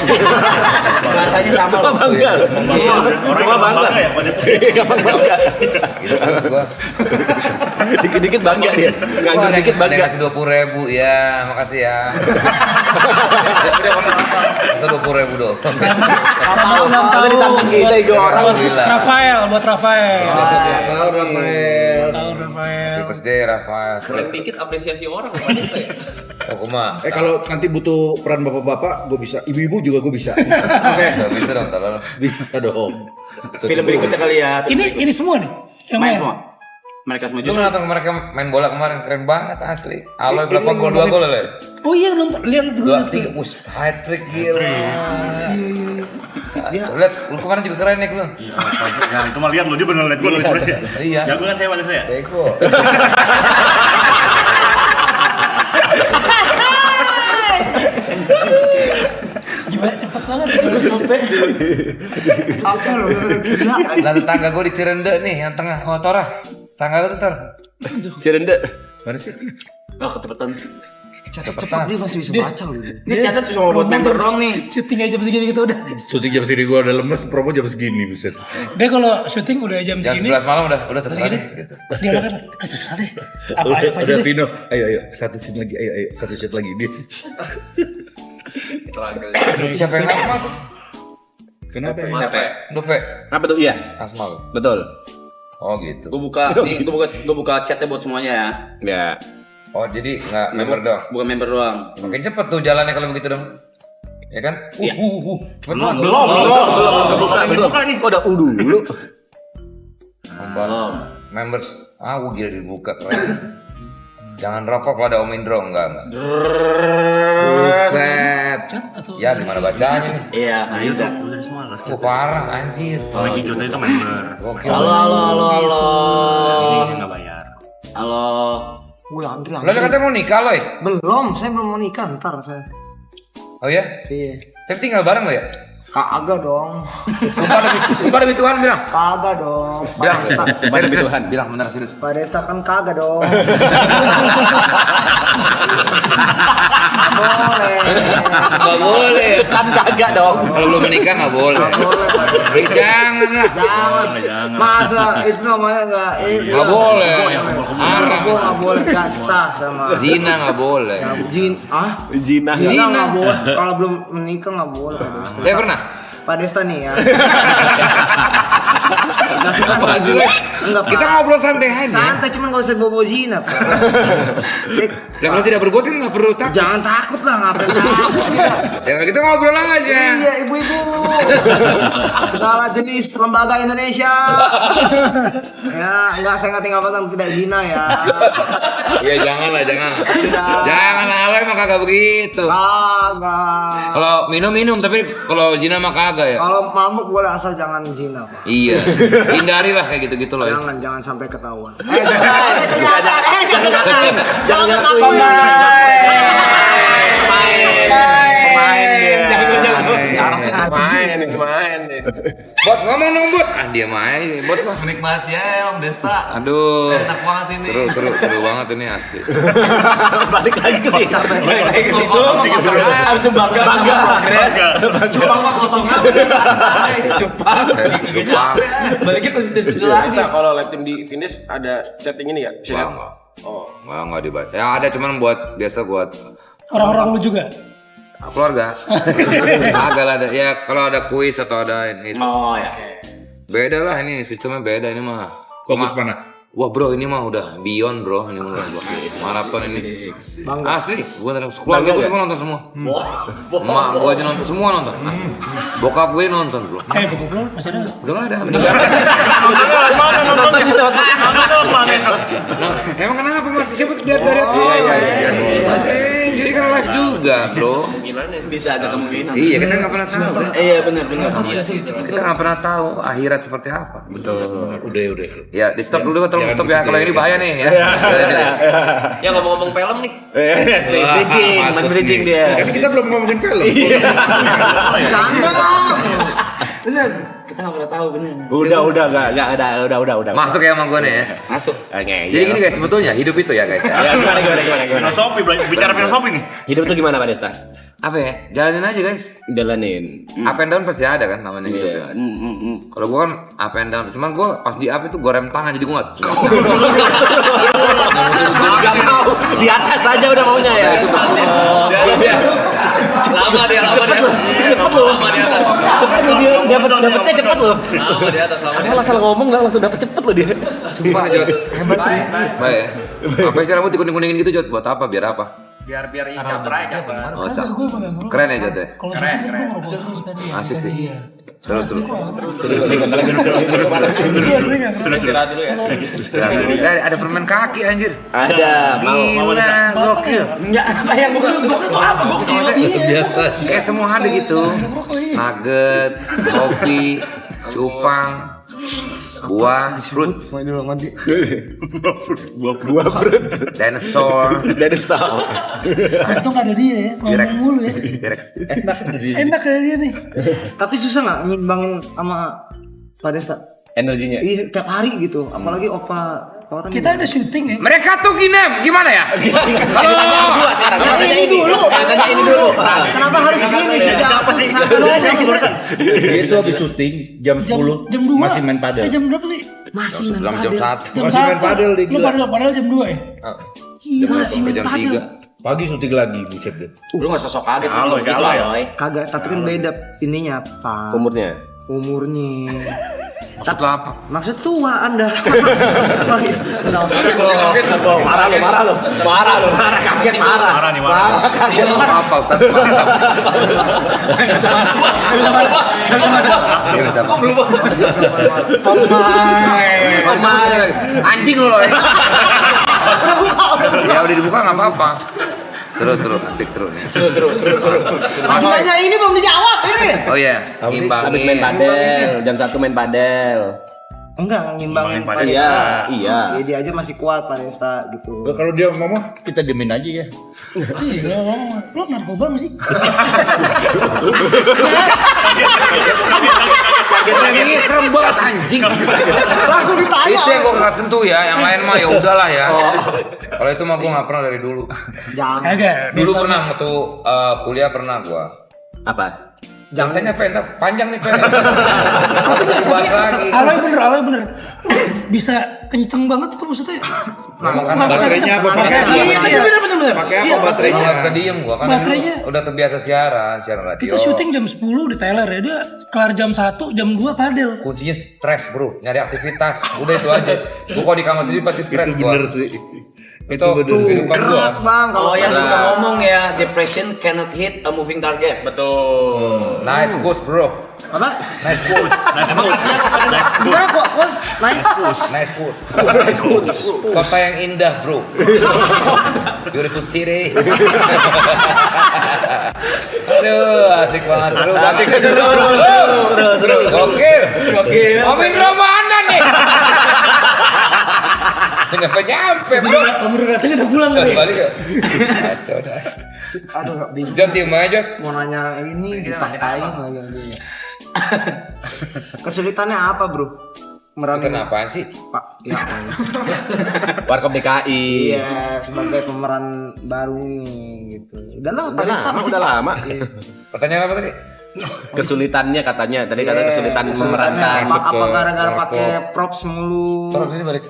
Rasanya sama loh. Bangga. Orang bangga ya pada Gitu terus gue. Dikit-dikit bangga dia. Nganggur dikit Ada yang bangga. kasih 20.000 ya, makasih ya. Masa 20.000 dong. Kalau ditantang kita itu orang. Alhamdulillah. Buat Rafael. Tahu Rafael. Rafael. First day Rafa. Kurang sedikit apresiasi orang kepada saya. Oh, kuma. Kalau nanti butuh peran bapak-bapak, gue bisa. Ibu-ibu juga gue bisa. Nggak bisa dong, tolong. Bisa dong. Film berikutnya kali ya. Ini semua nih. Yang Main semua. Mereka semua Lu justru. nonton mereka main bola kemarin keren banget asli. Aloy berapa gol? 2 gol le. Oh iya nonton lihat gue. 2 3 hat trick gila. Lihat, lu kemarin juga keren nih lu. Ya itu mah lihat lo dia bener lihat gua lo. Iya. Jago kan saya pada saya. Bego. Gimana cepet banget gue sampai. Capek loh, gila. Lah tetangga gua di Cirende nih yang tengah motorah. Tangga lu tuh Tor. Cirende. Mana sih? Oh, kecepatan. Cepat dia masih bisa baca loh. Ini catat cuma buat member doang nih. Syuting aja jam segini gitu udah. Syuting jam segini gue udah lemes, promo jam segini buset. Dia kalau syuting udah jam Jam segini. 11 malam udah terserah deh gitu. Dia kan terserah deh. Apa aja Udah deh. Pino, ayo satu scene lagi, ayo satu shot lagi dia. Siapa yang asma tuh? Kenapa? Dope. Apa tuh? Iya. Asma lu. Betul. Oh gitu. Gue buka chatnya buat semuanya ya. Ya. Oh jadi nggak member dong. Bukan member doang. Makin cepet tuh jalannya kalau begitu dong. Ya kan? Iya. Cepet banget. Buka nih. Kok udah dulu? Belum. Members. Gua gila dibuka keren. Jangan rokok kalau ada Om Indro enggak. Buset. Ya gimana bacanya nih? Iya, nah itu. Udah semua lah. Parah anjir. Kalau hijau tadi itu member. Gokil. Halo. Ini nggak bayar. Halo. Wih, antri. Lo katanya mau nikah loh. Belum, saya belum mau nikah, ntar saya. Oh ya? Iya. Tapi tinggal bareng lo ya? Kagak dong. Sumpah demi Tuhan bilang. Kagak dong. Bilang. Sumpah demi Tuhan. Bilang bener serius. Pak Desta kan kagak dong. Boleh. Nggak boleh. Kan kagak dong. Kalau belum menikah nggak boleh. Jangan lah. Jangan. Masa itu namanya enggak Nggak boleh. Haram. Enggak boleh, enggak sah sama. Zina nggak boleh. Zina. Zina enggak boleh. Kalau belum menikah enggak boleh Pak Desta. Saya pernah. Pak Desta nih ya. Enggak, Kita ngobrol santai aja. santai cuman enggak usah bobo zina. Pak. Ya kalau tidak berbuat kan nggak perlu takut. Jangan takut lah, ngapain takut kita. Ya kalau kita ngobrol aja. Iya, ibu-ibu. Segala jenis lembaga Indonesia. Ya, enggak saya nggak tinggal tidak zina ya. Ya jangan lah, jangan. Tidak. Jangan Aloy mah kagak begitu. Kagak. Kalau minum tapi kalau zina mah kagak ya. Kalau mabuk boleh asal jangan zina, Pak. Iya. Hindarilah kayak gitu-gitu loh. Ya. Jangan sampai ketahuan. Jangan ngakui. Pemain dia. Jangan main nih. Bot ngomong dong bot. Ah dia main, bot lah. Menikmati ya Om Desta. Aduh. Enak banget ini. Seru banget ini asli. Balik lagi ke situ. Balik lagi ke situ. Habis itu bangga. Cupang. Baliknya ke situ lagi. Nah, kalau live team di finish ada chatting ini ya? Enggak dibaca. Ya ada cuman biasa buat Orang-orang lu juga. keluarga. Agak ada. Ya kalau ada kuis atau ada ini. Oh ya. Beda lah ini sistemnya beda ini mah. Fokus mana? Wah bro ini mah udah beyond bro ini mah maraton ini. Asli, gua nonton keluarga gua semua nonton semua. Emak gua aja nonton semua nonton. Bokap gue nonton bro. Bokap lu masih ada. Udah nggak ada. Meninggal. Mana nonton? Emang kenapa masih siapa dari masih jadi kan live juga bro. Bisa ada kemungkinan. Iya kita nggak pernah tahu. Iya benar. Kita nggak pernah tahu akhirat seperti apa. Udah. Ya di stop dulu tolong stop ya kalau ini bahaya nih ya. Ya ngomong-ngomong film nih. Bridging dia. Kan kita belum ngomongin film. Canda. Benar. Kita nggak pernah tahu benar. Udah. Masuk ya sama gue nih ya. Masuk. Jadi gini guys sebetulnya hidup itu ya guys. Ya gimana? Filosofi, bicara filosofi nih. Hidup tuh gimana Pak Desta? Apa ya? Jalanin aja guys. Jalanin. Up and down pasti ada kan namanya hidup ya. Kalau gue kan up and down, cuman gue pas di up itu gue rem tangan jadi gue nggak. Gak mau. Di atas aja udah maunya ya. Itu Lama dia. Cepet lu. Cepet lu dia dapetnya cepet lu. Lama di atas. Malah salah ngomong nggak langsung dapet cepet lu dia. sumpah Jod. Baik ya. Apa sih rambut dikuning-kuningin gitu Jod? Buat apa? Biar apa? Biar caper aja. Oh, keren ya Jod ya? Keren. Asik sih. Seru. Istirahat dulu ya. Ada permen kaki anjir. Ada. Gila, gokil. Enggak apa yang gua Biasa. Kayak semua ada gitu. Nugget, kopi, cupang, buah, fruit, Buah fruit. dinosaur, Untung ada dia ya. T-Rex, Ngomong mulu ya. T-Rex. Enak ada dia nih. Tapi susah nggak ngimbangin sama Pak Desta? Energinya. Iya tiap hari gitu, apalagi opa orang. Kita ada syuting ya. Mereka tuh gimana ya? Halo. ini dulu. Kenapa harus gini sih? Dia itu habis syuting jam 10 Jam 2. masih main padel. Jam berapa sih? Masih main Dalam jam padel. 1. Masih main padel dia, Lu gila. padel jam 2 ya? Iya masih main Jam padel. 3. Pagi syuting lagi buset deh. Lu enggak sosok kaget Halo, gitu, halo ya. Boy. Kagak, tapi kan beda ininya Pak. Umurnya. Umurnya. Maksud lo apa? Maksud tua Anda. Enggak usah. Marah lu. Kaget marah. Marah nih, marah. Apa Ustaz? Anjing lo. Ya udah dibuka nggak apa-apa. Seru, asik seru nih. Seru. Ditanya ini belum dijawab ini. Oh iya, imbangin. Habis main padel. Jam 1 main padel. Enggak, ngimbangin Pak Ngimbangin Desta. Iya. Dia aja masih kuat Pak Desta gitu. Kalau dia ngomong kita diemin aja ya. Iya, lu narkoba nggak sih? Ini serem banget anjing. Langsung ditanya. Itu yang gua nggak sentuh ya, yang lain mah ya udahlah ya. Kalau itu mah gua nggak pernah dari dulu. Jangan. Kagak. Dulu pernah waktu kuliah pernah gua. Apa? Jangan tanya pen, panjang nih pen. Tapi jadi bahas lagi. Alay bener. Bisa kenceng banget tuh maksudnya. Kan Baterainya apa? Iya, bener. Pakai apa baterainya? nggak bisa diem gua kan Baterainya- dulu udah terbiasa siaran radio. Kita syuting jam 10 di Teler ya. Dia kelar jam 1, jam 2 padel. Kuncinya stres bro, nyari aktivitas. Udah itu aja. Gua kalau di kamar sendiri pasti stres gua. Bener sih. Itu kehidupan gua. Gerak Bang kalau Oh yang sekarang. suka ngomong ya, depression cannot hit a moving target. Betul. Nice quotes bro. Apa? Nice quotes. Gimana kok? Nice. Nice quote. Kota yang indah bro. Beautiful city. Aduh, asik banget, seru banget. Seru. Gokil. Om Indro mana nih? Nyampe bro. Om udah datang udah pulang kali. Balik ya. Kacau dah. Aduh, bingung. Jod diem aja. Mau nanya ini ditatain lagi. Kesulitannya apa, Bro? Meranin Kenapaan sih? Pak, ya. Warkop DKI. Iya, sebagai pemeran baru nih gitu. Udah lama. Pertanyaan apa tadi? Kesulitannya katanya. Tadi kata kesulitan memerankan. Apa gara-gara pakai props mulu? Taruh sini balik.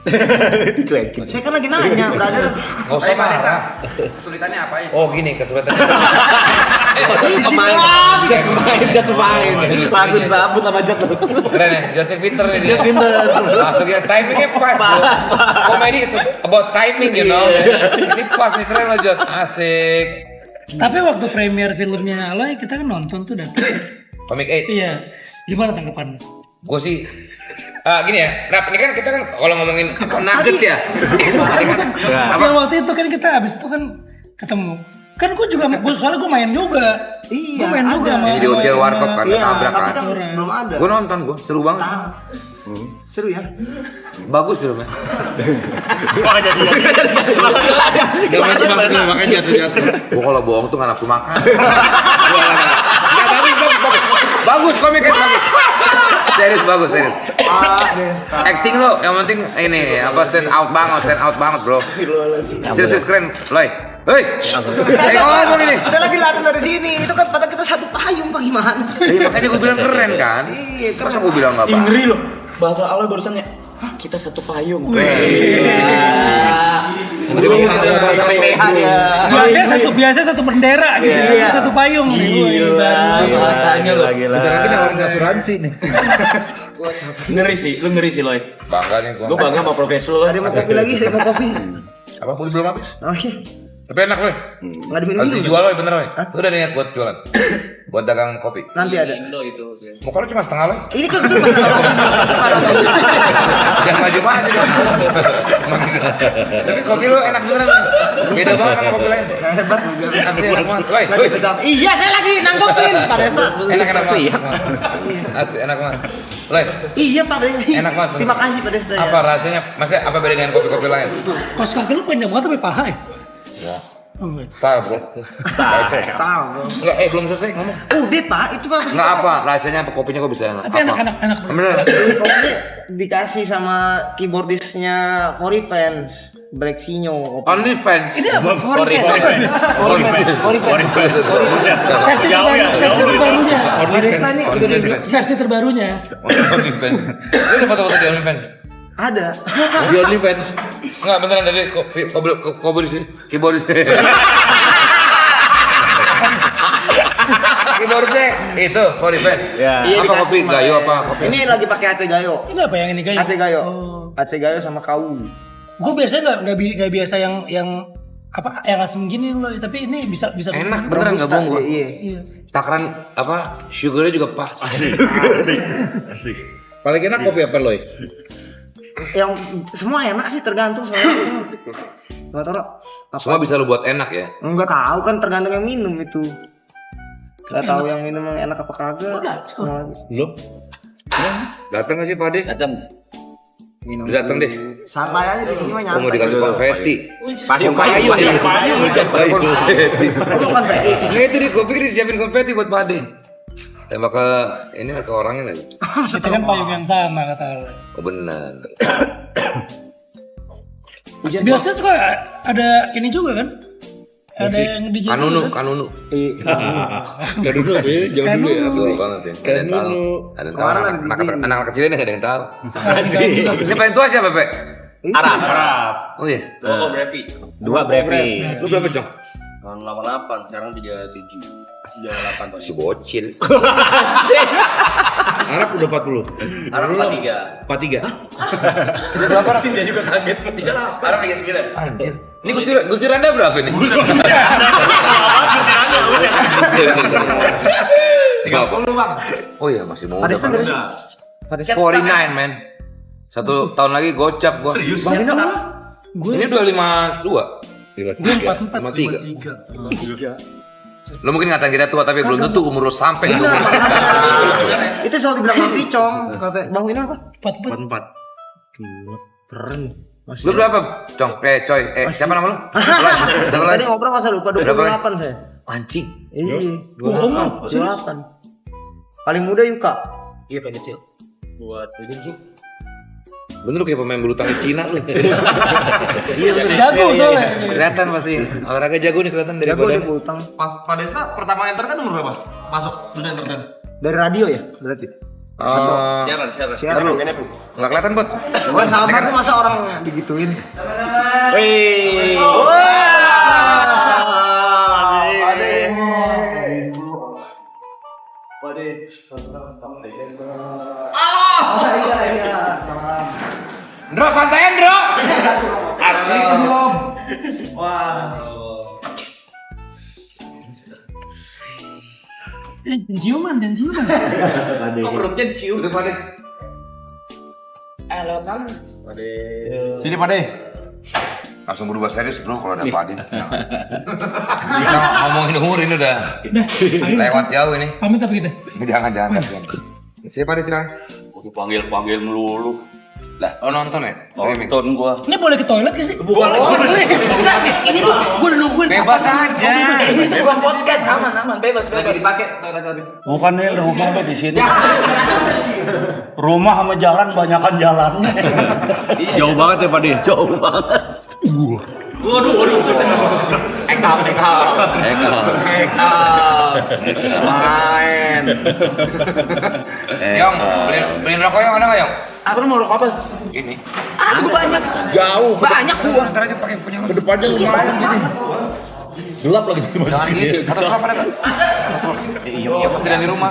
Dicuekin. Saya kan lagi nanya, brother. Nggak usah marah. Kesulitannya apa ya? Oh gini kesulitannya. Jatuh main. Langsung sabut sama jatuh. Keren ya, Jotnya pinter nih dia. Masuk ya, timingnya pas bro. Komedi is about timing you know. Ini pas nih, keren loh Jot. Asik. Tapi waktu premier filmnya Aloy kita kan nonton tuh datang. Comic 8. Iya. Gimana tanggapannya? Gue sih gini ya, Rap, ini kan kita kan kalau ngomongin nugget ya. Ya waktu itu kan kita abis itu kan ketemu. Kan soalnya gue main juga. Iya. Gue main juga sama. Jadi hotel warkop kan, tabrak Tapi kan. kan belum ada. Gue nonton, seru banget. Seru ya? Bagus filmnya. Wah jadi. Makanya jatuh-jatuh. Gue kalau bohong tuh nggak nafsu makan. Nggak, tapi bagus komiknya bagus. Serius bagus, serius. Acting lo, yang penting ini apa stand out banget bro. Serius keren, Loy. Hei, ngomong ini. Saya lagi latihan dari sini. Itu kan pada kita satu payung Pak, gimana sih? Makanya gue bilang keren kan. Iya, Masa gue bilang nggak bagus? Ngeri loh. Bahasa Aloy barusannya. Hah, kita satu payung. Biasanya satu bendera gitu. Satu payung. Bahasanya loh. Nanti nawarin asuransi nih. Ngeri sih Loy. Bangga nih gue. Gue bangga sama progres lu. Ada mau kopi lagi? Ada mau kopi? Apa boleh belum habis? Oh iya. Tapi enak loh. Nggak diminum Harus dulu. dijual loh bener loh. Lu udah niat buat jualan? Buat dagang kopi. Nanti ada. Indo itu. Mau kalau cuma setengah loh. Ini kan itu Jangan maju-maju dong. Tapi kopi lu enak beneran. Beda banget sama kopi lain. hebat juga. Asli enak banget. Woi, Lagi pecah. Iya, saya lagi nanggepin Pak Desta. enak banget. Asli enak banget. Loh, Iya Pak Desta. Enak banget. Terima kasih Pak Desta ya. apa rasanya? Maksudnya apa beda dengan kopi-kopi lain? Kos kaki lu panjang banget sampai paha ya? Ya. Oh, enggak. Style bro. Style. Enggak, belum selesai ngomong. Udah Pak, itu Pak. Enggak apa, rasanya apa kopinya kok bisa enak? Tapi enak. Bener. Pokoknya dikasih sama keyboardisnya Fori Fans. Brexinho. Only fans. Ini apa? Fori Fans. Versi terbarunya. Pak Desta nih udah di Versi terbarunya. Only fans. Lu udah foto-foto di Only fans? ada. Di OnlyFans. Enggak beneran dari kopi sih. Keyboardis. Keyboardisnya itu Only fans. Ya. Iya, Apa dikasih kopi sama gayo dia. apa kopi? Ini lagi pakai Aceh Gayo. Ini apa yang ini kayak? Aceh Gayo. Aceh Gayo sama kau. Gue biasanya nggak biasa yang apa yang asem gini loh, tapi ini bisa Enak beneran enggak bohong gua. Iya. Iya. Takaran apa? Sugarnya juga pas. Paling enak kopi apa Loy? Yang semua enak sih tergantung soalnya. Enggak tahu apa. Semua bisa lu buat enak ya. Enggak tahu kan tergantung yang minum itu. Enggak tahu yang minum yang enak apa kagak. Udah, Semua lagi. Belum. Datang nggak sih Pak Ade? Datang. Minum. Udah datang deh. Santai aja di sini mah Gua mau nyantai. dikasih konfeti. Payung. Konfeti. Oh, bukan Pak. Nggak itu gue pikir disiapin konfeti buat Pak Ade. Tembak ke ini ke orangnya lagi. Kita kan payung yang sama kata lo. Oh benar. Biasanya suka ada ini juga kan? Ada yang DJ juga kan? Kanunu. Gak dulu ya, jauh dulu ya. Betul banget ya. Ada yang tahu. Ada yang tahu. Anak kecil ini nggak ada yang tahu. Ini paling tua siapa Pe? Arab. Oh iya. Oh, Brevi. 2 Brevi. Lu berapa Cong? Tahun 88, sekarang 37. 38 Si bocil. Arab udah 40. Arab 43. 43. Ini berapa? Sih dia juga kaget. 38. Arab 39. Anjir. Ini Gusti Randa berapa nih? 30 Bang. Oh iya masih muda. Padesta Bang. berapa sih? 49 man. 1 tahun lagi gocap gua. Serius? Bang Dino berapa? Ini udah 52. Gue 44. 53. Lo mungkin ngatain kita tua tapi belum tentu umur lo sampai seumur kita. Itu selalu dibilang Bang Picong. Kata Bang Dino apa? 44. 44. Keren. Lu berapa, Cong? Coy. Siapa nama lu? Siapa Tadi lagi? ngobrol masa lupa Berapa 28 saya. Anjing. Iya. Bohong lu. 28. Paling muda Yuka. Iya paling kecil. Buat Bener lu kayak pemain bulu tangkis Cina lu. Iya bener. Jago soalnya. Kelihatan pasti. Olahraga jago nih kelihatan dari Jago dia badan. bulu tang. Pas Pak Desta pertama enter kan umur berapa? Masuk dunia entertain. Dari radio ya berarti. Oh, siaran. Siaran. nggak kelihatan, Bot. Oh, sama tuh masa orang digituin. Wih. Ndro, santai, Ndro. Ciuman. Perutnya dicium. Udah, Pade. Sini Pak De. Langsung berubah serius, Bro, kalau ada Pade. Kita ngomongin umur ini udah lewat jauh ini. Pamit apa kita? Jangan kasihan. Sini Pade silakan. Dipanggil melulu. Lah, nonton ya? Streaming. Nonton gua. Ini boleh ke toilet gak sih? Boleh. Enggak, ini tuh gue udah nungguin. Bebas aja. Ini tuh podcast aman, bebas. Lagi dipakai. Bukannya rumah di sini. Rumah sama jalan banyakan jalannya. Jauh banget ya Pak De. Jauh banget. Waduh. Ekal. Main. Yong, beliin rokok Yong, ada nggak Yong? Apa lu mau rokok apa? Ini. Aku banyak. Jauh. Banyak gua. Ntar aja pakai punya lu. Kedepannya lumayan sini. Gelap lagi di Jangan gitu. Satu suap ada nggak? Iya, pasti dari rumah.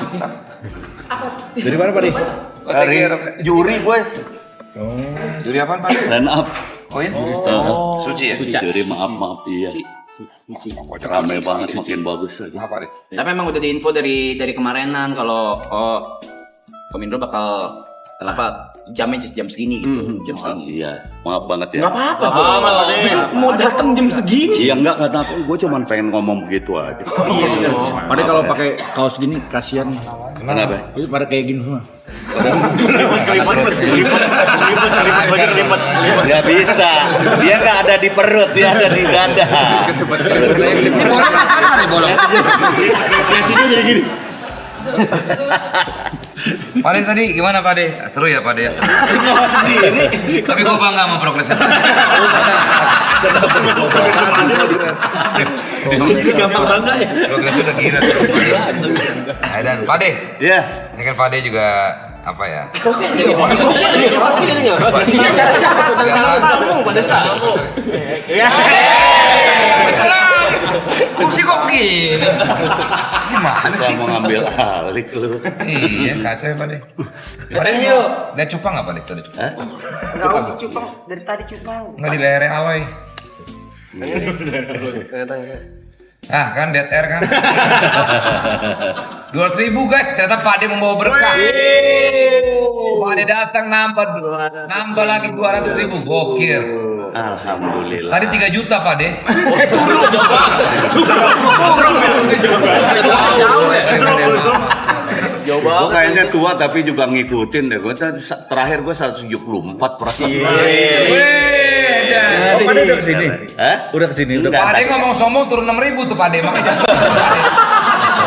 Dari mana Pak De? Dari juri gue. Juri apaan, Pak? Stand up. Oh ini? Suci ya? Juri maaf iya. Rame banget makin bagus aja. Apa deh? Tapi emang udah diinfo dari kemarinan kalau Komindro bakal kenapa jamnya jam segini gitu. Jam segini. Iya, maaf banget ya. Enggak apa-apa. Justru mau datang jam segini. Iya enggak kata aku, gue cuma pengen ngomong begitu aja. Padahal kalau pakai kaos gini kasihan. Kenapa? Itu pada kayak gini semua. Dia bisa. Dia nggak ada di perut, dia ada di dada. Ini bolong apa nih bolong? Sini jadi gini. Pak De tadi gimana Pak De? Seru ya Pak De? Seru. Tapi gue bangga sama progresnya. Gampang bangga ya. Progresnya udah gila seru. Dan Pak De, Iya. ini kan Pak De juga apa ya? Kursi kok begini? Gimana Gua sih? mau ngambil alih lu. Iya kacau ya Pak De. Pak De dia cupang nggak Pak De? Tadi cupang? Enggak usah cupang dari tadi cupang. Nggak di lehernya Aloy. Ah kan dead air kan. 200.000 guys, ternyata Pak De membawa berkah. Pak De datang nambah lagi 200.000, gokil. Alhamdulillah. Tadi 3 juta Pak De. Jauh ya. Gue kayaknya tua tapi juga ngikutin deh. Gue terakhir gue 174 perasaan. Oh, Pak De udah kesini? Hah? Udah kesini? Udah. Pak De ngomong sombong turun 6.000 tuh Pak De, makanya jangan turun Pak De.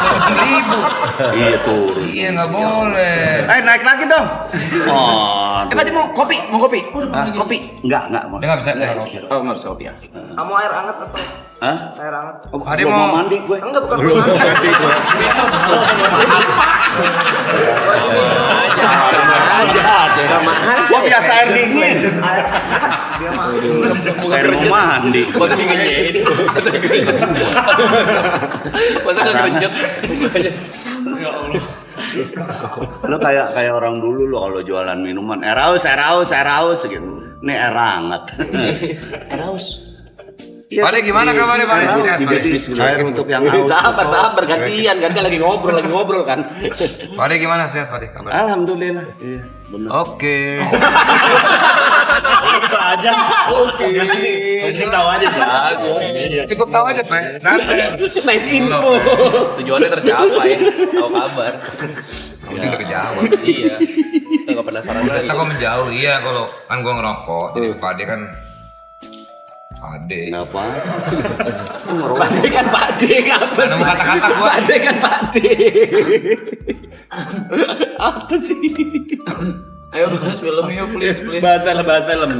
Turun 6.000. Iya turun. Iya nggak boleh. Naik lagi dong. Oh, Pak De mau kopi? Kopi? enggak mau. Dia nggak bisa. Oh, enggak bisa kopi ya. Kamu air hangat apa? Hah? Air hangat. Oh, Pak De gua mau- mandi gue. Enggak bukan mandi. Sama aja. Gua biasa air dingin. Dia mah. Air mau mandi. Masa dinginnya. Masa nggak kerencet? Lo kayak orang dulu lo kalau jualan minuman air haus gitu. Ini air hangat. Air haus. Pak De gimana kabarnya Pak De? Sehat, Pak De? Air untuk yang haus. Sabar gantian lagi ngobrol kan. Pak De gimana sehat Pak De kabarnya? Alhamdulillah. Iya, benar. Oke. Cukup tahu aja Pak. Santai. Nice info. Tujuannya tercapai. Tahu kabar. Penting udah kejawab. Iya. Kita nggak penasaran lagi. Desta kok menjauh, iya kalau kan gua ngerokok, jadi Pade kan Pade. Nggak apa. Pade kan pade, apa Nemu sih? kata-kata gua. Pade kan pade. Apa sih? Ayo bahas film yuk, please. Bahas film.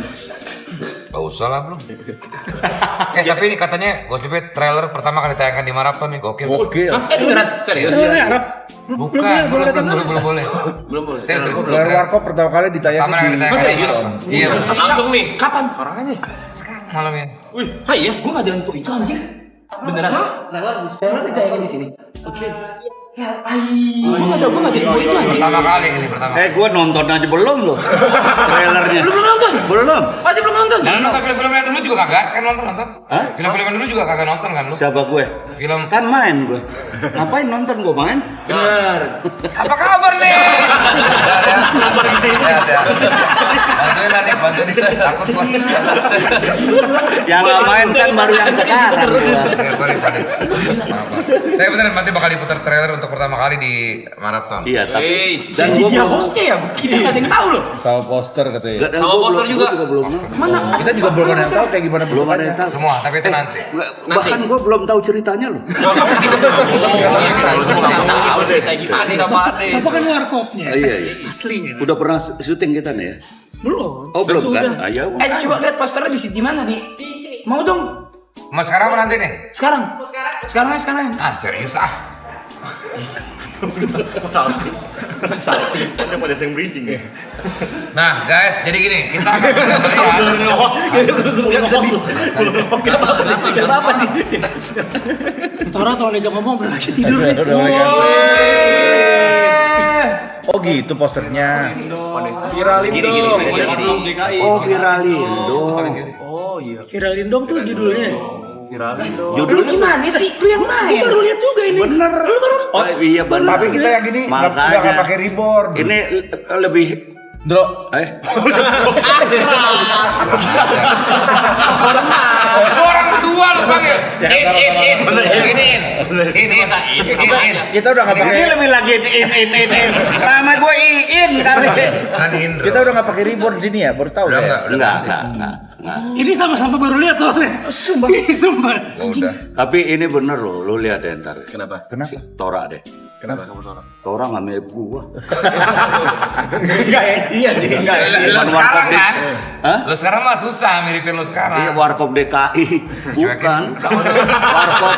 Gak usah lah belum. Tapi ini katanya gosipnya trailer pertama kali ditayangkan di Marathon nih, gokil. Beneran? Serius? Trailernya Arab. Bukan, belum boleh. Belum boleh. Serius. Trailer Warkop pertama kali ditayangkan Pertama kali di ditayangkan di Marathon. Iya. Langsung nih. Kapan? Sekarang aja. Sekarang malam ini. Ah iya, gua nggak ada info itu anjing. Beneran? Trailer ditayangin di sini. Oke. Ya, gua nggak ada info itu anjing. Pertama kali ini pertama. Gue nonton aja belum loh. Trailernya. Belum nonton? Belum. Aja belum nonton. Jangan nonton film-film yang dulu juga kagak kan nonton. Hah? Film-film yang dulu juga kagak nonton kan lu? Siapa gue? Film. Kan main gue. Ngapain nonton gue main? Bener. Apa kabar nih? Ya. Bantuin nih. Takut gua. Yang nggak main kan baru yang sekarang. Sorry Pak. Tapi beneran nanti bakal diputar trailer untuk pertama kali di Marathon. Iya, tapi Dan dia hostnya ya, kita nggak ada yang tahu loh. sama poster katanya. Sama poster juga. Gue juga belum. Mana? Kita juga belum ada yang tahu kayak gimana Belum ada yang tahu. Semua, tapi itu nanti. Bahkan gue belum tahu ceritanya loh. Tahu cerita gimana? Sama Ade. Apa kan warkopnya? Iya. Aslinya. Udah pernah syuting kita nih ya? Belum. Oh belum kan? Ayo. Coba lihat posternya di mana di? Mau dong? Mas sekarang apa nanti nih? Sekarang. Sekarang. Ah serius ah. Ada pada yang bridging ya. Nah guys, jadi gini, kita akan melihat. Apa sih? Tora kalau diajak ngomong berarti tidur deh. Oh gitu posternya. Viralin dong. Oh viralin dong. Viralin dong tuh judulnya. Lu gimana sih? Lu yang main? Baru lihat juga ini. Bener. Oh iya bener. Tapi kita yang ini nggak pakai reborn. Ini lebih Dro. Orang tua lu panggil. In. Kita udah nggak ini pakai. lebih lagi in. Nama gue Iin kali. Kita udah nggak pakai reborn sini ya, baru tahu Udah ya. enggak. Enggak. Ini sama-sama baru lihat soalnya. Sumpah. Oh, udah. Tapi ini bener loh, lu lihat deh ntar. Kenapa? Si Tora deh. Kenapa kamu Tora? Tora nggak mirip gua. Iya sih, enggak. Lu sekarang kan? Hah? Lu sekarang mah susah miripin lu Iya, sekarang. Warkop DKI. Bukan. Warkop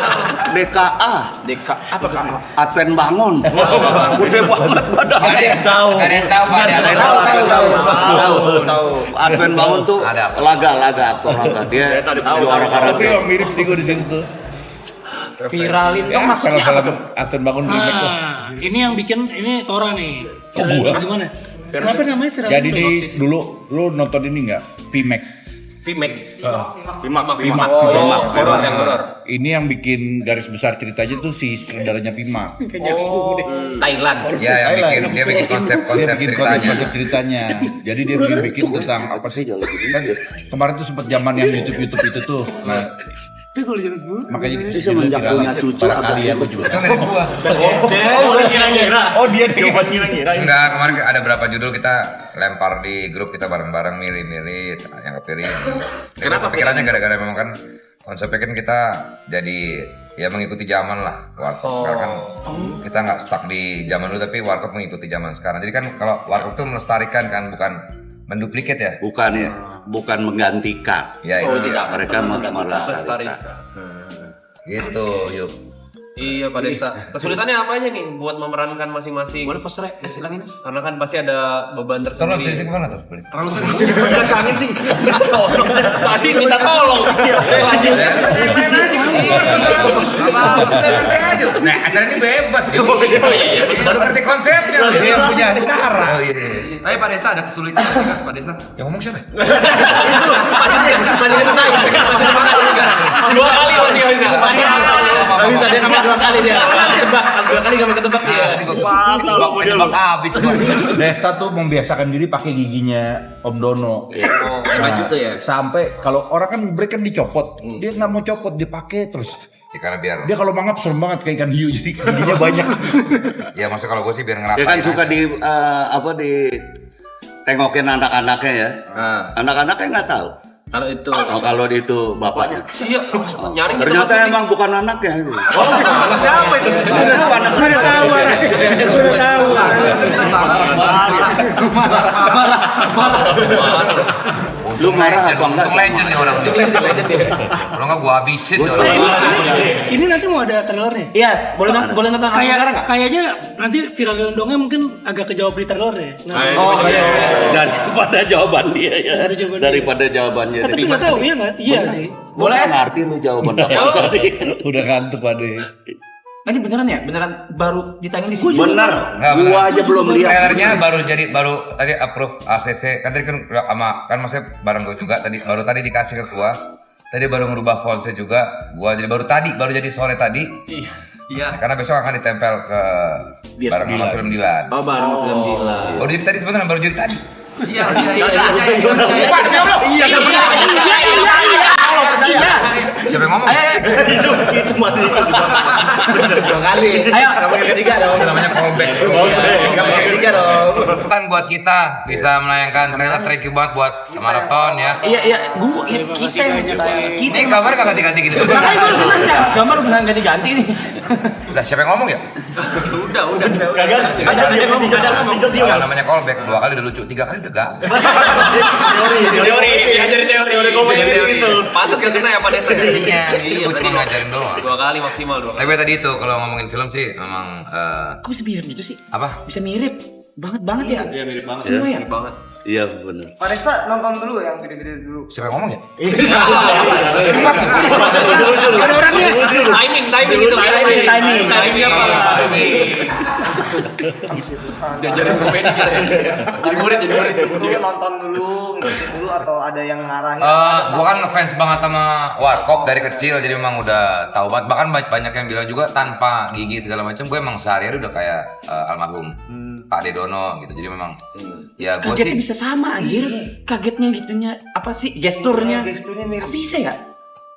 DKA. Deka apa Kak? Advent Bangun. Udah banget badan. Ada yang tahu. Tahu. Advent Bangun tuh Ada apa? laga aktor laga. Dia juara karate. Mirip sih gue di situ tuh. Viralin dong maksudnya apa tuh? Aten bangun remake tuh. Nah, ini yang bikin ini Tora nih. Viralin gimana? Kenapa namanya Viralin? Jadi di dulu lu nonton ini nggak? Pimek. Pimek. Pimak. Horor yang horor. Ini yang bikin garis besar ceritanya tuh si sutradaranya Pimak. Thailand. Ya, yang dia bikin konsep Dia bikin ceritanya. konsep ceritanya. Jadi dia bikin tentang apa sih? Kan kemarin tuh sempat zaman yang YouTube itu tuh. Nah, makanya Dia semenjak punya cucu agak ya gue juga. Itu mirip gua. Oh dia pas ngira-ngira. Enggak, kemarin ada berapa judul kita lempar di grup kita bareng-bareng milih-milih yang kepilih. Kenapa pikirannya gara-gara memang kan konsepnya kan kita jadi ya mengikuti zaman lah. Warkop sekarang kan kita nggak stuck di zaman dulu tapi warkop mengikuti zaman sekarang. Jadi kan kalau warkop tuh melestarikan kan bukan menduplikat ya. bukan menggantikan. Ya itu dia. Mereka melestarikan. Gitu, yuk. Iya Pak Desta. Kesulitannya apa aja nih buat memerankan masing-masing? Boleh poster ya? Silangin Mas. Karena kan pasti ada beban Tolong tersendiri. sisi kemana tuh? Terlalu sering kangen sih. Tadi minta tolong. Saya lanjut. Santai aja. Nah, acara ini bebas ya. Baru ngerti konsepnya. Dia yang punya acara. Oh iya. Tapi Pak Desta ada kesulitan sih kan Pak Desta? Yang ngomong siapa? Dua kali masih nggak bisa. Nggak bisa dia ngambil 2 kali dia. Ketebak, 2 kali nggak ketebak dia. Ketebak habis gua. Desta tuh membiasakan diri pakai giginya Om Dono. Maju tuh ya. Sampai kalau orang kan break kan dicopot, dia nggak mau copot, dipakai terus. Ya karena biar Dia kalau mangap serem banget kayak ikan hiu jadi giginya banyak. ya maksud kalau gue sih biar ngerasain. Dia kan suka aja. di tengokin anak-anaknya ya. Anak-anaknya nggak tahu. Kalau itu Kalau itu bapaknya. Iya, nyaring gitu Ternyata maksudnya. emang bukan anaknya. Siapa itu? Sudah tahu, sudah tahu. Lu marah apa enggak? Untung legend nih orang ini. Kalau nggak gue habisin nih orang. Ini nanti mau ada trailernya. Iya, boleh nonton langsung sekarang nggak? Kayaknya nanti viral dongeng mungkin agak kejawab di trailernya. Nah, Daripada jawaban dia ya. Daripada jawabannya. tapi nggak tahu ya nggak? Iya sih. Boleh ngerti lu jawaban apa tadi. Udah ngantuk Pade. Ini beneran ya? Beneran baru ditayangin di sini. Bener. Nggak, Gua aja belum lihat. Trailernya baru tadi approve ACC kan tadi kan sama kan maksudnya bareng gue juga baru tadi dikasih ke gua. Tadi baru ngerubah fontsnya juga. Gua jadi baru jadi sore tadi. Iya. Karena besok akan ditempel ke bareng sama film Dilan. Oh, baru film Dilan. Baru jadi tadi sebenarnya baru jadi tadi. Iya. Siapa yang ngomong? Dua kali. Ayo, kamu yang ketiga dong. Itu namanya callback. Kamu yang ketiga dong. Kan buat kita bisa menayangkan trailer, thank you banget buat maraton ya. Iya, gua kita Ini gambar kagak ganti-ganti gitu. gambar beneran ganti-ganti nih. Udah siapa yang ngomong ya? Udah. Kalau namanya callback 2 kali udah lucu, 3 kali udah gak. Teori, diajarin teori gitu. Pantas gak kena ya Pak Desta. Iya, gue cuma ngajarin doang. 2 kali maksimal 2 kali. Tapi tadi itu kalau ngomongin film sih memang Kok bisa mirip gitu sih? apa? Bisa mirip banget ya. Iya mirip banget. Semua ya. Banget. Iya bener. Pak Desta nonton dulu yang gede-gede dulu. Siapa yang ngomong ya? Ada orangnya. Timing gitu. Timing apa? Jajarin komedi gitu ya. Murid. Dulu nonton dulu, ngikutin dulu atau ada yang ngarahin? Gua kan ngefans banget sama Warkop dari kecil, jadi memang udah tahu banget. Bahkan banyak yang bilang juga tanpa gigi segala macam, gue emang sehari-hari udah kayak almarhum Pak Dedono gitu. Jadi memang ya gue Kagetnya sih bisa sama anjir. Kagetnya gitunya apa sih? Gesturnya. Gesturnya mirip. Kok bisa ya?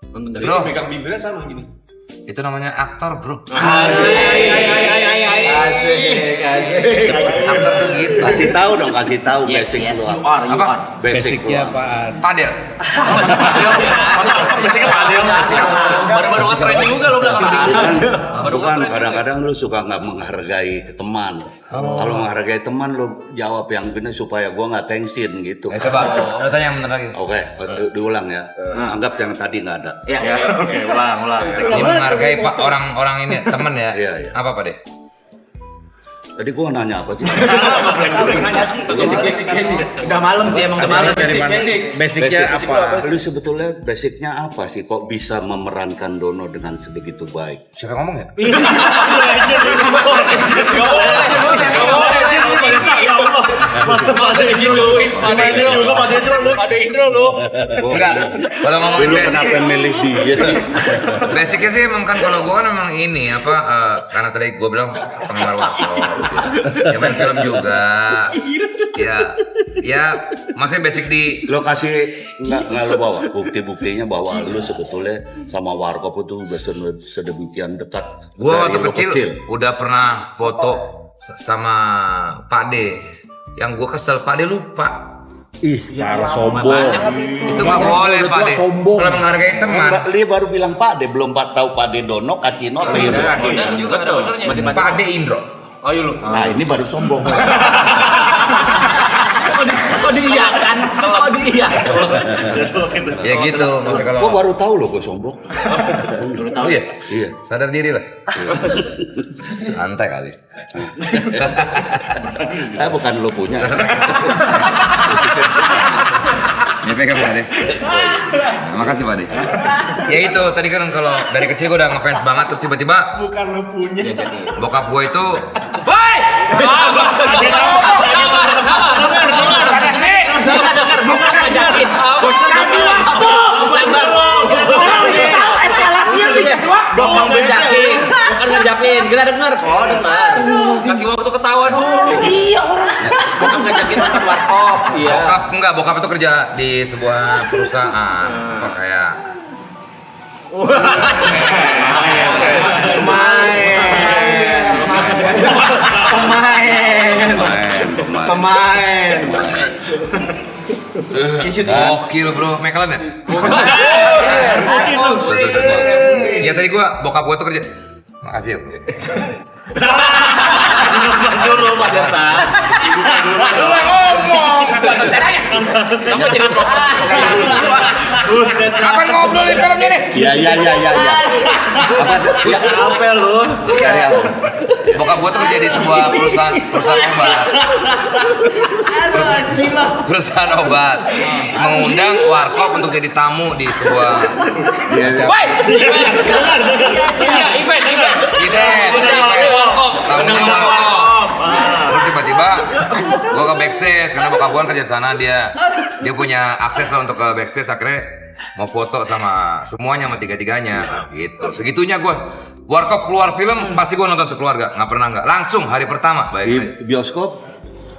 bro, Pegang bibirnya sama gini. itu namanya aktor bro. Asik. Aktor tuh gitu. Kasih tahu Yes, basic you lu. are. Apa? Basic lu. Basicnya apaan? Padel. Baru-baru nge-trend juga lo belakangan. Bukan, kadang-kadang lu suka nggak menghargai teman. Kalau menghargai teman lu jawab yang benar supaya gua nggak tensin gitu. Coba, lu tanya yang bener lagi. Oke, diulang ya. Anggap yang tadi nggak ada. Ya. Oke, ulang. Ini menghargai pak orang-orang ini temen ya. Iya. Apa deh? Tadi gua nanya apa sih? Udah malam sih emang udah malam. Basicnya apa? Lu sebetulnya basicnya apa sih kok bisa memerankan Dono dengan sebegitu baik? Siapa yang ngomong ya? Enggak. Kalau ngomongin Lu basic kenapa milih dia sih? basicnya sih emang kan kalau gua kan memang ini apa karena tadi gua bilang penggemar Warkop gitu. Ya main film juga. Ya maksudnya basic di Lo kasih nggak lo bawa bukti-buktinya bahwa lu sebetulnya sama Warkop itu udah sedemikian dekat. gua dari waktu lo kecil udah pernah foto sama Pak D. Yang gua kesel Pak D lupa. Ih, parah sombong. Itu nggak boleh Pak D. sombong. Kalau menghargai teman. Dia baru bilang Pak De, belum tahu Pak De Dono kasih note. Benar juga ada benernya. Masih Pak D Indro. Oh iya lu. Nah ini baru sombong. Kok diiyakan? Kok diiyakan? Ya gitu. Maksudnya kalau Gua baru tahu loh gue sombong. oh iya, Iya. sadar diri lah. Santai kali. Bukan lo punya. Ya pegang Pak De. Makasih Pak De. Ya itu tadi kan kalau dari kecil gue udah ngefans banget terus tiba-tiba Bukan lu punya. bokap gue itu Bukan ngajakin. Kasih waktu. Tahu eskalasinya nih kasih waktu. Bukan ngajakin. Kita denger kok, dengar. Kasih waktu ketawa dulu. Iya orang. Bukan ngajakin nonton Warkop. Iya. bokap itu kerja di sebuah perusahaan apa kayak Gokil bro, McLaren ya? Iya tadi bokap gua tuh kerja. Makasih ya. Dulu Pak Desta. Lu ngomong, batu caranya. Kamu jadi Kapan ngobrolin filmnya nih? Iya. Apa? Ya Apa lu? Bokap gua tuh kerja di sebuah perusahaan obat. Perusahaan obat mengundang warkop untuk jadi tamu di sebuah Woi! Iya, event. tamunya warkop. Terus tiba-tiba gua ke backstage karena bokap gua kerja sana, dia punya akses lah untuk ke backstage, akhirnya mau foto sama semuanya, sama tiga-tiganya gitu. Segitunya gua warkop keluar film pasti gua nonton sekeluarga, nggak pernah nggak, langsung hari pertama baik di bioskop.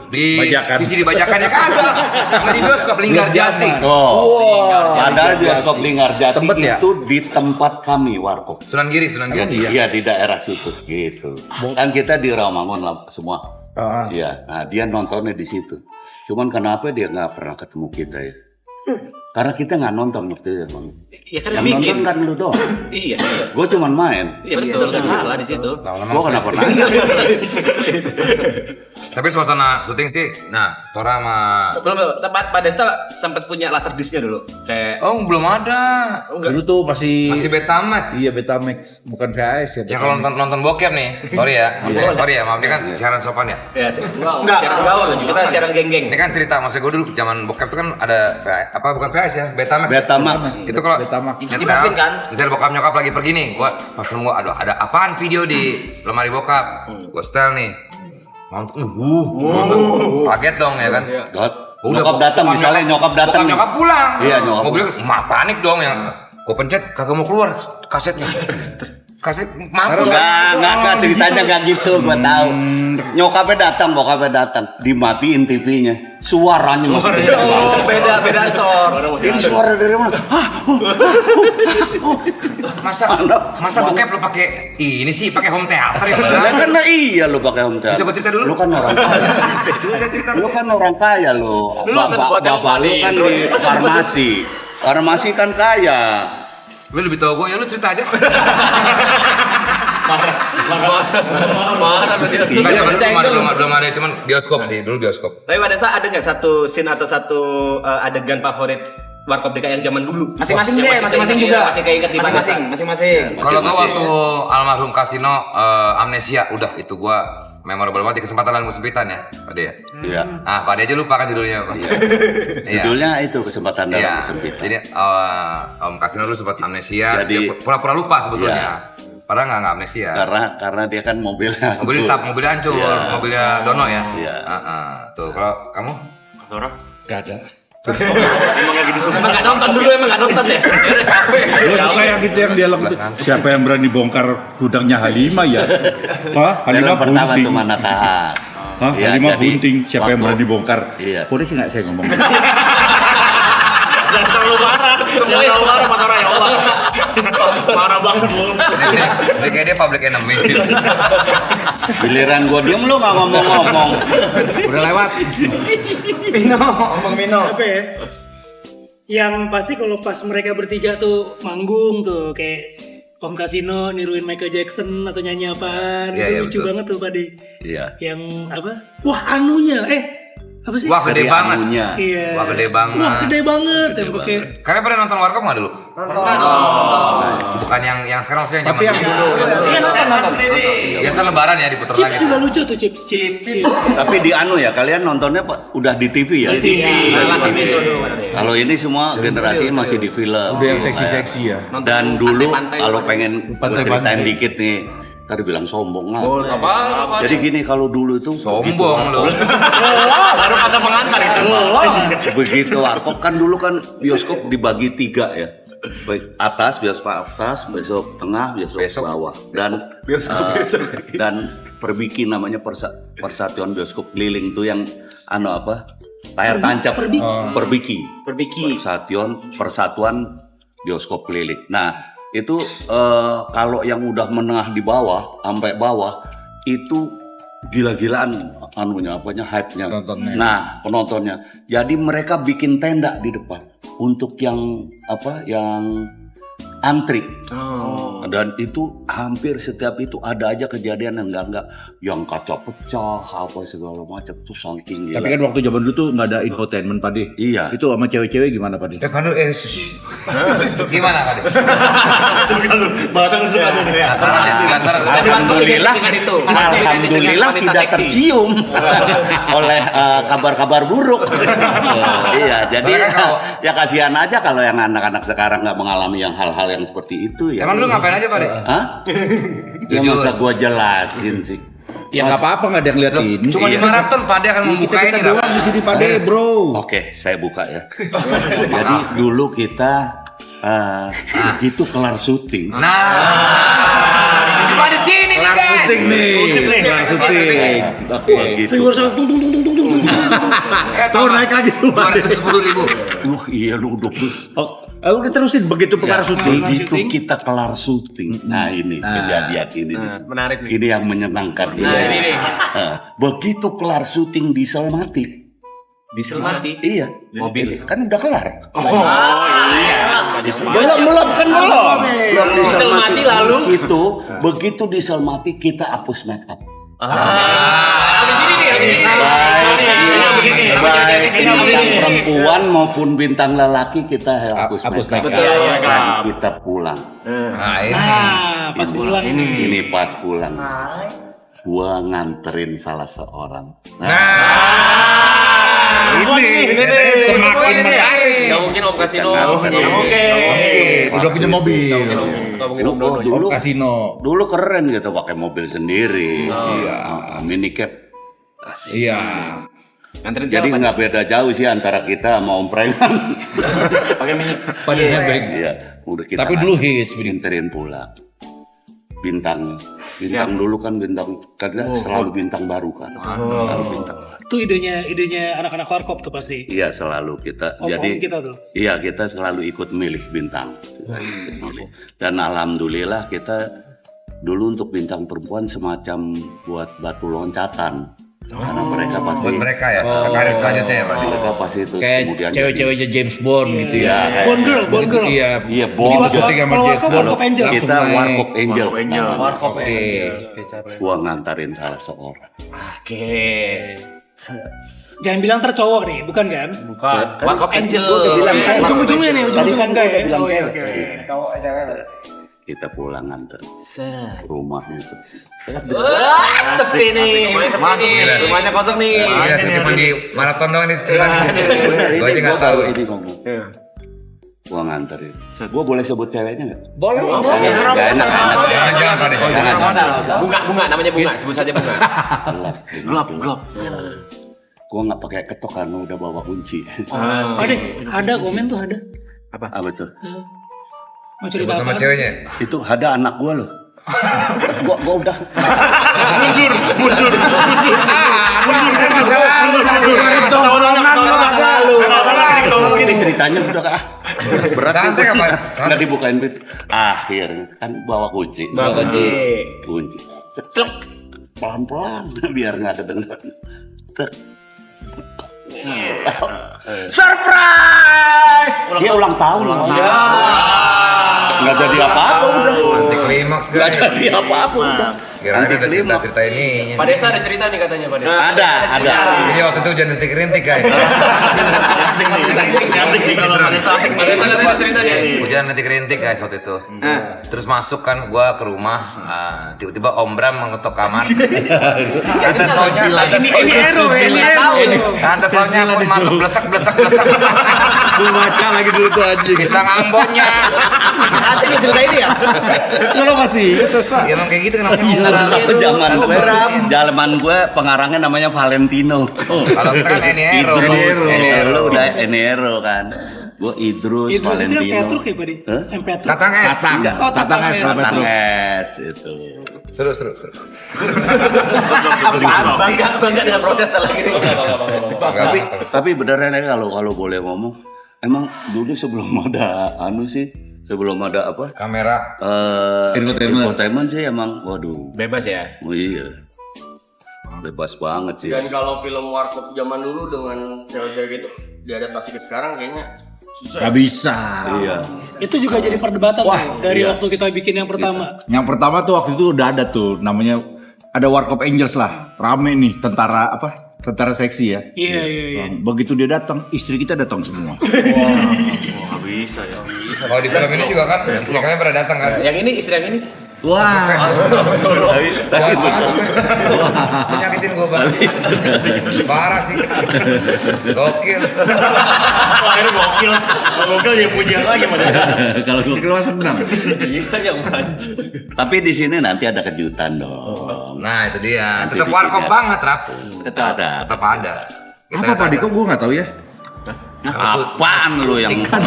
di Bajakan. visi dibajakannya kagak, nggak di bioskop Linggarjati. Padahal bioskop Linggarjati itu di tempat kami warkop. Sunan Giri. Iya di daerah situ gitu. Kan kita di Rawamangun lah semua. Iya. Nah dia nontonnya di situ. Cuman kenapa dia nggak pernah ketemu kita ya? Karena kita nggak nonton waktu itu Bang. Ya kan Yang bikin. nonton kan lu doang. Iya. Gue cuman main. Iya betul, nggak salah di situ. Gue kenapa nanya? Tapi suasana syuting sih, nah Tora sama Belum, tempat Pak Desta sempat punya laser discnya dulu. Kayak belum ada. Dulu tuh masih Betamax. Iya Betamax, bukan VHS ya. Ya kalau nonton bokep nih, sorry ya, maaf ini kan siaran sopan ya. ya enggak siaran gaul, kita siaran geng-geng. Ini kan cerita, maksud gue dulu zaman bokep tuh kan ada bukan VHS ya, Betamax. Itu kalau Dimasukin kan? Misalnya bokap nyokap lagi pergi nih, gua pas nemu ada apaan video di lemari bokap, gua setel nih. Nonton, kaget dong ya kan. Nyokap datang misalnya, nyokap datang. Nyokap pulang. Iya, nyokap. Mobilnya panik dong ya. Gua pencet kagak mau keluar kasetnya. Kaset mampus. Enggak, ceritanya enggak gitu, gua tahu. Nyokapnya datang, dimatiin TV-nya. Suaranya masih beda. Oh, beda source. Ini suara dari mana? Masa bokep lo pakai ini sih, pakai home theater ya? Ya karena iya lu pakai home theater. Bisa gua cerita dulu? Lu kan orang kaya. Lu kan orang kaya lu. Bapak lu kan di farmasi. Farmasi kan kaya. Lu lebih tahu gue, ya lu cerita aja. Marah lu dia. Belum ada, cuman bioskop sih, dulu bioskop. Tapi Pak Desta ada nggak satu scene atau satu adegan favorit Warkop DKI yang zaman dulu? Masing-masing deh, masing-masing juga. Masih keinget di Masing-masing. Kalau gue waktu almarhum Kasino Amnesia, udah itu gue memorable banget di kesempatan kesempitan ya, Pak De ya. Iya. Ah, Pak De aja lupa kan judulnya apa? Judulnya itu kesempatan dalam kesempitan. Jadi Om Kasino dulu sempat amnesia, Jadi- dia pura-pura lupa sebetulnya. Padahal nggak amnesia. Karena dia kan mobilnya Mobilnya hancur, Iya. mobilnya Dono ya. Iya. Tuh, kalau kamu? Gak ada. Emang nggak nonton dulu, emang nggak nonton ya? Udah capek. Gue suka yang gitu yang dialog itu. Siapa yang berani bongkar gudangnya Halimah ya? Hah? Halimah Film pertama bunting. tuh mana tahan. Hah? Iya, Halimah jadi bunting. Siapa yang waktu- berani bongkar? Iya. Boleh sih nggak saya ngomong? Jangan terlalu marah Pak Tora, ya Allah. Marah banget lu. Ini kayak dia public enemy. Giliran gua diem lu nggak ngomong-ngomong. Udah lewat. Apa ya? Yang pasti kalau pas mereka bertiga tuh manggung tuh kayak Om Kasino niruin Michael Jackson atau nyanyi apaan, Iya, itu iya, lucu betul. banget tuh Pak De. Iya. Yang apa? Wah anunya, apa sih? Wah, gede Seri banget. anunya. Iya. Wah, gede banget. Wah gede banget. Yang pakai Kalian pernah nonton Warkop nggak dulu? Bukan yang sekarang, maksudnya yang zaman dulu. Iya nonton. Biasa lebaran ya diputer Chips lagi. juga lucu tuh Chips. Tapi di anu ya, kalian nontonnya Pak udah di TV ya? Kalau ini semua generasi masih di film. Udah yang seksi-seksi ya. Dan dulu Pantai-pantai kalau apa pengen ceritain dikit nih, tadi bilang sombong apa? Jadi gini kalau dulu itu Sombong lo. Baru kata pengantar itu. begitu warkop kan dulu kan bioskop dibagi 3 ya. Atas, bioskop atas, bioskop tengah, bioskop bawah. Dan dan Perbiki namanya Persatuan Bioskop Keliling tuh yang layar tancap Perbiki. Persatuan Bioskop Keliling. Nah, itu kalau yang udah menengah di bawah sampai bawah itu gila-gilaan hype-nya. Penontonnya. Nah, penontonnya. Jadi mereka bikin tenda di depan untuk yang antri. Dan itu hampir setiap itu ada aja kejadian yang enggak yang kaca pecah apa segala macam tuh saking gila. Tapi kan waktu zaman dulu tuh nggak ada infotainment Pak De. Iya. Itu sama cewek-cewek gimana Pak De? Gimana Pak De? Alhamdulillah tidak tercium oleh kabar-kabar buruk. Iya, jadi ya kasihan aja kalau yang anak-anak sekarang nggak mengalami yang hal-hal yang seperti itu ya. Emang lu ngapain aja Pak De? Hah? Ya masa gua jelasin sih. Ya nggak apa-apa, nggak ada yang liatin. Cuma di maraton Pak De akan membuka ini Kita doang di sini Pak De, bro. Oke, saya buka ya. Jadi dulu kita begitu kelar syuting. Cuma di sini nih guys. Syuting nih. Kelar syuting. Oke. Begitu. Tuh naik lagi tuh Pak De. 210.000. Wah, iya lu udah. Udah terusin begitu kelar syuting. Begitu kita kelar syuting. Nah, ini kejadian ini. Menarik nih. Ini yang menyenangkan. ini nih. Begitu kelar syuting diesel mati. Diesel mati. Iya. Mobil. Kan udah kelar. Iya. Belum kan belum. Diesel mati lalu. Di situ begitu diesel mati kita hapus make up. Di sini nih, di sini. Baik bintang perempuan maupun bintang lelaki kita hapus make up. Dan kita pulang. Nah, ini. Pas pulang Ini pas pulang. Gua nganterin salah seorang. Ini semakin menarik. Gak mungkin Om Kasino. Udah punya mobil. Gak mungkin Om Dono. Dulu Kasino. Dulu keren gitu pakai mobil sendiri. Iya. Mini cab. Iya. Nganterin Jadi siapa? nggak beda jauh sih antara kita sama Om Preman. Pakai mini. Padanya baik. Iya. Udah kita. Tapi dulu hits. nganterin pulang. Bintang dulu kan karena selalu bintang baru kan. Selalu bintang. itu idenya anak-anak warkop tuh pasti. Iya selalu kita. Om kita tuh. Iya kita selalu ikut milih bintang. Dan alhamdulillah kita dulu untuk bintang perempuan semacam buat batu loncatan. Karena mereka pasti Buat mereka ya, karir selanjutnya ya Pak De. mereka pasti itu Kayak kemudian cewek-ceweknya James Bond gitu ya. Bond girl. Iya. Iya, Jadi Bond. warkop- kalau warkop Angel. Kita Warkop Angel. Warkop Oke. Gua ngantarin salah seorang. Oke. Jangan bilang tercowok nih, bukan kan? Bukan. Warkop Angel. Gua udah bilang cewek. Ujung-ujungnya nih, Tadi ujung-ujungnya kan gua udah bilang Oh, iya, cewek. oke. Kita pulang nganter. Rumahnya sepi. Sepi nih. Rumahnya kosong nih. Iya, cuma di maraton doang nih. Bener, Gua aja ini nggak gua tahu. baru ini ngomong. Gua nganterin. Gua boleh sebut ceweknya nggak? Boleh. Nggak enak. Jangan Pak De. Jangan. Bunga namanya bunga. Sebut saja bunga. Gelap. Gua nggak pakai ketok karena udah bawa kunci. Ada komen tuh ada. Apa betul? Mau Sebut cerita nama apa? ceweknya. Itu ada anak gua loh. gua udah. Ini ceritanya udah berat. Santai nih, apa? nggak dibukain pintu. Akhirnya kan bawa kunci. Kunci. Ceklek. Pelan-pelan biar nggak kedengeran. Surprise! Dia ulang tahun. Nggak jadi apa-apa udah. Anti klimaks Nggak guys. jadi apa-apa udah. Kirain ada cerita-cerita ini. Pak Desa ada cerita nih katanya Pak Desa. Ada. Ini waktu itu hujan rintik-rintik guys. Pak Desa ada cerita nih. Hujan rintik-rintik guys waktu itu. Terus masuk kan gua ke rumah, tiba-tiba Om Bram mengetok kamar. Tante Sonya pun masuk blesek. Gua baca lagi dulu tuh anjing. Bisa ngambonnya. Asli cerita ini ya? Kalau masih terus tak. Ya, emang kayak gitu kenapa? Zaman gue pengarangnya namanya Valentino. Kalau kita kan Eniero. Lu udah Eniero kan. Gue Idrus Itu yang Valentino. Petruk ya Pak Di? Yang Petruk. Tatang S. Tatang S kalau Tatang Petruk. S itu. Seru. Bangga dengan proses lagi nih. Tapi beneran ya kalau boleh ngomong, emang dulu sebelum ada sebelum ada apa? Kamera. Infotainment sih emang waduh. Bebas ya? Oh iya. bebas banget sih. Dan kalau film Warkop zaman dulu dengan cewek-cewek gitu diadaptasi ke sekarang kayaknya susah. Gak bisa. Iya. Itu juga jadi perdebatan tuh dari iya. waktu kita bikin yang pertama. Yang pertama tuh waktu itu udah ada tuh namanya ada Warkop Angels lah. Rame nih tentara apa? Tentara seksi ya. Iya. Begitu dia datang, istri kita datang semua. Wah, bisa ya. Kalau di film ini juga kan, mereka pada datang kan. Yang ini istri yang ini. Wah. Menyakitin gue banget. Parah sih. Gokil. Akhirnya gokil. Gokil ya pujian lagi Kalau gue keluar senang. Iya yang manja. Tapi di sini nanti ada kejutan dong. Nah itu dia. Nanti Tetap di warkop sini. banget, Rap. Tetap ada. Tetap ada. Kita Apa Pak Diko? Gue nggak tahu ya. Apaan lu yang gua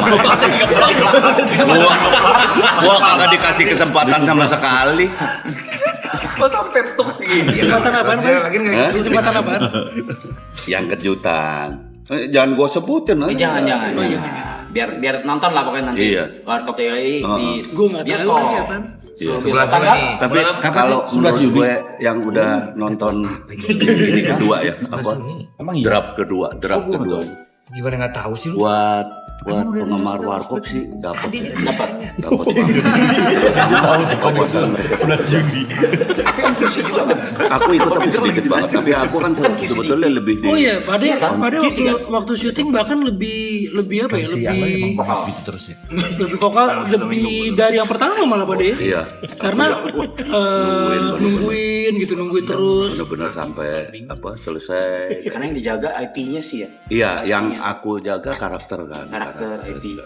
kagak dikasih kesempatan sama sekali. Kok sampai tuk gini? Kesempatan apaan? Kesempatan apaan? Yang kejutan. Jangan gua sebutin aja. Jangan. Biar nonton lah pokoknya nanti. Iya. Warkop TKI di Gue nggak tahu bioskop. lagi apaan. Iya. Sebelah Juni. Tapi kalau menurut gue yang udah nonton ini kedua ya, apa? Emang iya? Draft kedua. Gimana nggak tahu sih lu? Buat penggemar warkop sih dapat banget. Aku ikut tapi sedikit banget. Tapi aku kan sebetulnya lebih di. Oh iya, pada waktu syuting bahkan lebih apa ya? Lebih Gitu terus ya. lebih vokal, lebih dari yang pertama malah pada ya. Iya. Karena nungguin terus. Benar-benar sampai selesai. Karena yang dijaga IP-nya sih ya. Iya, yang aku jaga karakter kan. Karakter IP.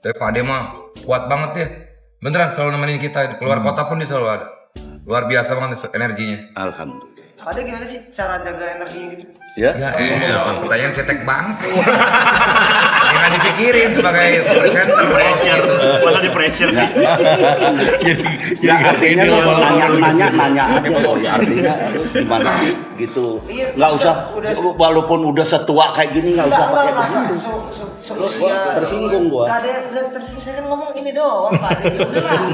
Tapi Pak Ade mah kuat banget ya. Beneran selalu nemenin kita. Keluar kota pun dia selalu ada. Luar biasa banget energinya. Alhamdulillah. Ada gimana sih cara jaga energinya gitu? Ya. Pertanyaan cetek banget. Yang nggak dipikirin sebagai presenter host gitu. Malah di pressure. Ya artinya lo nanya aja loh. Ya artinya gimana sih gitu. Nggak usah walaupun udah setua kayak gini nggak usah pakai begitu. Tersinggung gua. Gak ada yang tersinggung, saya kan ngomong ini doang Pak Ade. Udahlah.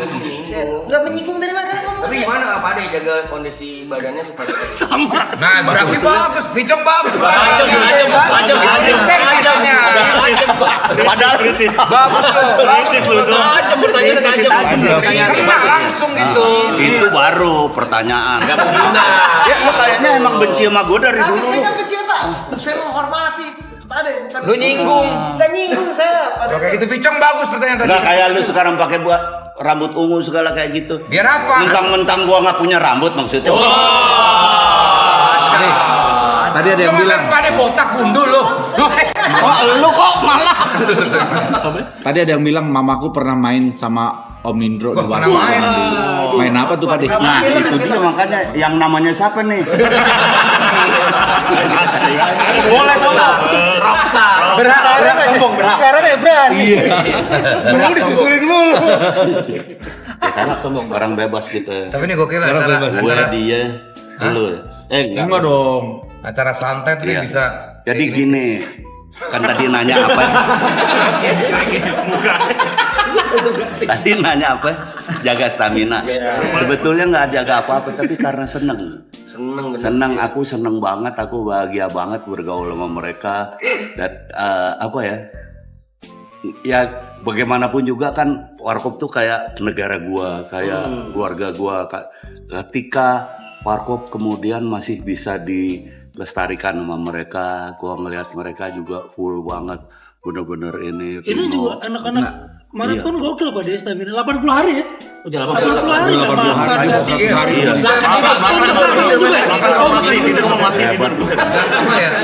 Gak menyinggung dari mana ngomong. Tapi gimana Pak Ade jaga kondisi badannya supaya Sama. Nah, grafik bagus, Vicong bagus. Padahal Bagus loh. tajam pertanyaan Kena langsung gitu. itu baru pertanyaan. Ya pertanyaannya emang benci sama gua dari Tapi dulu. saya gak benci Pak. Saya menghormati Pak Ade. Lu nyinggung. Gak nyinggung saya Pak Ade. Kalau kayak gitu Vicong bagus pertanyaan tadi. Nggak kayak lu sekarang pakai buat rambut ungu segala kayak gitu. Biar apa? Mentang-mentang gua nggak punya rambut maksudnya. Tadi ada yang bilang. Pada botak gundul loh. Lu kok malah. Tadi ada yang bilang mamaku pernah main sama Om Indro di Wah, warung. main. Main apa tuh Pak Ade? Nah itu dia makanya yang namanya siapa nih? Boleh Rockstar. Berhak sombong, berhak. Sekarang ya berani. Mau disusulin mulu. Ya kan orang bebas gitu. Tapi ini gokil Gue antara dia, lu. Enggak dong. acara santai tuh dia Iya. bisa. Jadi gini, kan tadi nanya apa? Tadi nanya apa? Jaga stamina. Sebetulnya nggak jaga apa-apa, tapi karena seneng. Seneng, aku seneng banget, aku bahagia banget bergaul sama mereka. Dan apa ya? Ya bagaimanapun juga kan Warkop tuh kayak negara gua, kayak keluarga gua. Ketika Warkop kemudian masih bisa dilestarikan sama mereka, gua ngelihat mereka juga full banget, bener-bener ini. Ini juga anak-anak maraton gokil Pak Des, stamina 80 hari ya. Udah 80 hari kan 80 hari. Iya.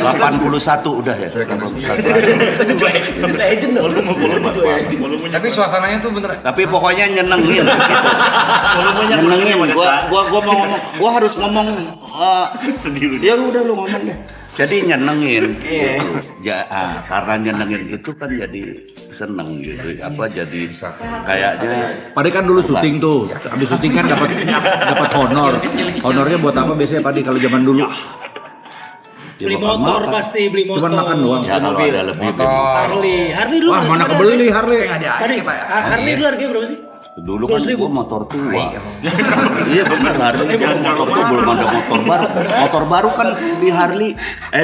81 udah ya. 81. Legend dong. Tapi suasananya tuh bener. Tapi pokoknya nyenengin. Nyenengin. Gua mau ngomong, gua harus ngomong. Ya udah lu ngomong deh. Jadi nyenengin. Ya, karena nyenengin itu kan jadi seneng gitu. Apa jadi kayaknya. Pade kan dulu syuting tuh. Habis syuting kan dapat honor. Honornya buat apa biasanya Pade kalau zaman dulu? Beli motor pasti, beli motor. Cuman makan doang. Ya kalau ada lebih. Harley dulu. Wah, mana kebeli Harley? Harley dulu harganya berapa sih? Dulu kan gua motor tua. Iya benar, Harley gua motor tua, belum ada motor baru. Motor baru kan di Harley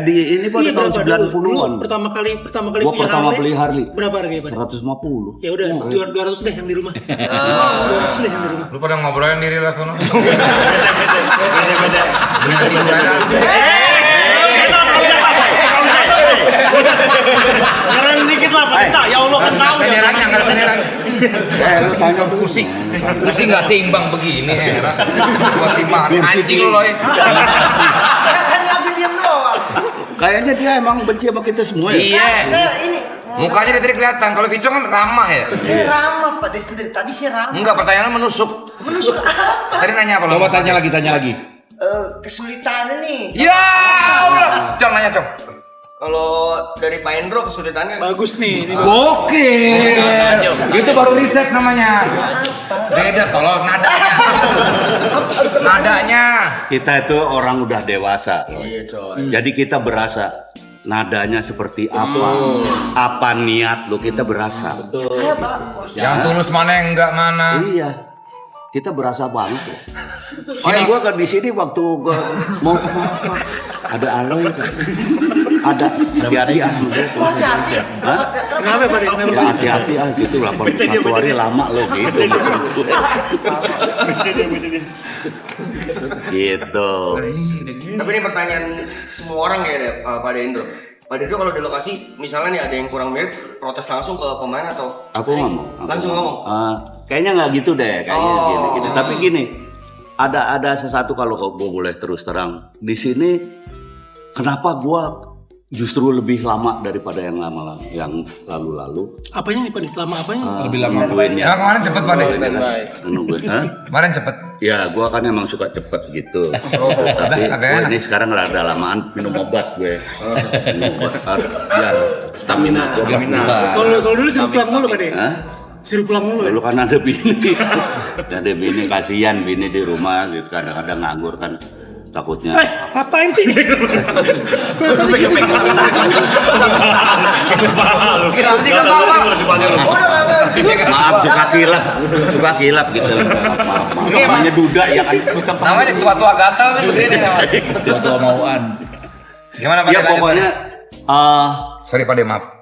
di ini pada tahun 90-an. Pertama kali Gua punya pertama Harley, beli Harley. berapa harganya, Pak? 150. Ya udah, 200 deh yang di rumah. 200 deh yang di rumah. Lu pada ngobrolin diri lah sono. Keren dikit lah Pak Desta. Ya Allah kan tahu ya. Seniranya. Lu tanya Kursi nggak seimbang begini era. Buat timah anjing lu loy. Kan lagi diam doang. kayaknya dia emang benci sama kita semua ya. Iya. Saya ini Mukanya dari kelihatan. Kalau Vico kan ramah ya. saya ramah Pak Desta dari tadi saya ramah. Enggak, pertanyaannya menusuk. Menusuk apa? Tadi nanya apa? Coba tanya lagi. Kesulitannya nih. Ya Allah. Cong nanya Cong. Kalau dari Pak Endro kesulitannya Bagus nih, ini Gokil. Itu baru riset namanya. Beda tolong nadanya. Kita itu orang udah dewasa. Iya coy. Jadi kita berasa nadanya seperti apa niat lo kita berasa. Saya bagus. Yang tulus mana yang enggak mana. Iya. Kita berasa banget loh. Gua kan di sini waktu gua mau apa ada Aloy kan. Ada hati-hati ah. Hah? Kenapa Pak? Kenapa? Ya hati-hati ah gitu lah. Satu hari lama lo gitu. Gitu. Tapi ini pertanyaan semua orang ya Pak Endro. Pak Endro kalau di lokasi misalnya nih ada yang kurang mirip, protes langsung ke pemain atau? Aku ngomong. Langsung ngomong. Kayaknya nggak gitu deh, kayaknya gini. Tapi gini, ada sesuatu kalau gue boleh terus terang di sini. Kenapa gue justru lebih lama daripada yang lalu-lalu? Apanya nih Pak? Lama apanya? Lebih lama Nungguinnya. Ya, kemarin cepet Pak deh. Nungguin. Hah? Kemarin cepet. Ya, gue kan emang suka cepet gitu. Tapi gue ini sekarang rada lamaan minum obat gue. Minum obat biar stamina gue. Kalau dulu suruh pulang mulu Pak deh. Hah? Suruh pulang mulu. Dulu kan ada bini. Ada bini, kasihan bini di rumah gitu, kadang-kadang nganggur kan takutnya. Ngapain sih? Maaf suka kilap gitu. Namanya duda ya kan. Namanya tua-tua gatal nih begini. Tua-tua mauan. Gimana Pak? Ya pokoknya sorry Pak maaf.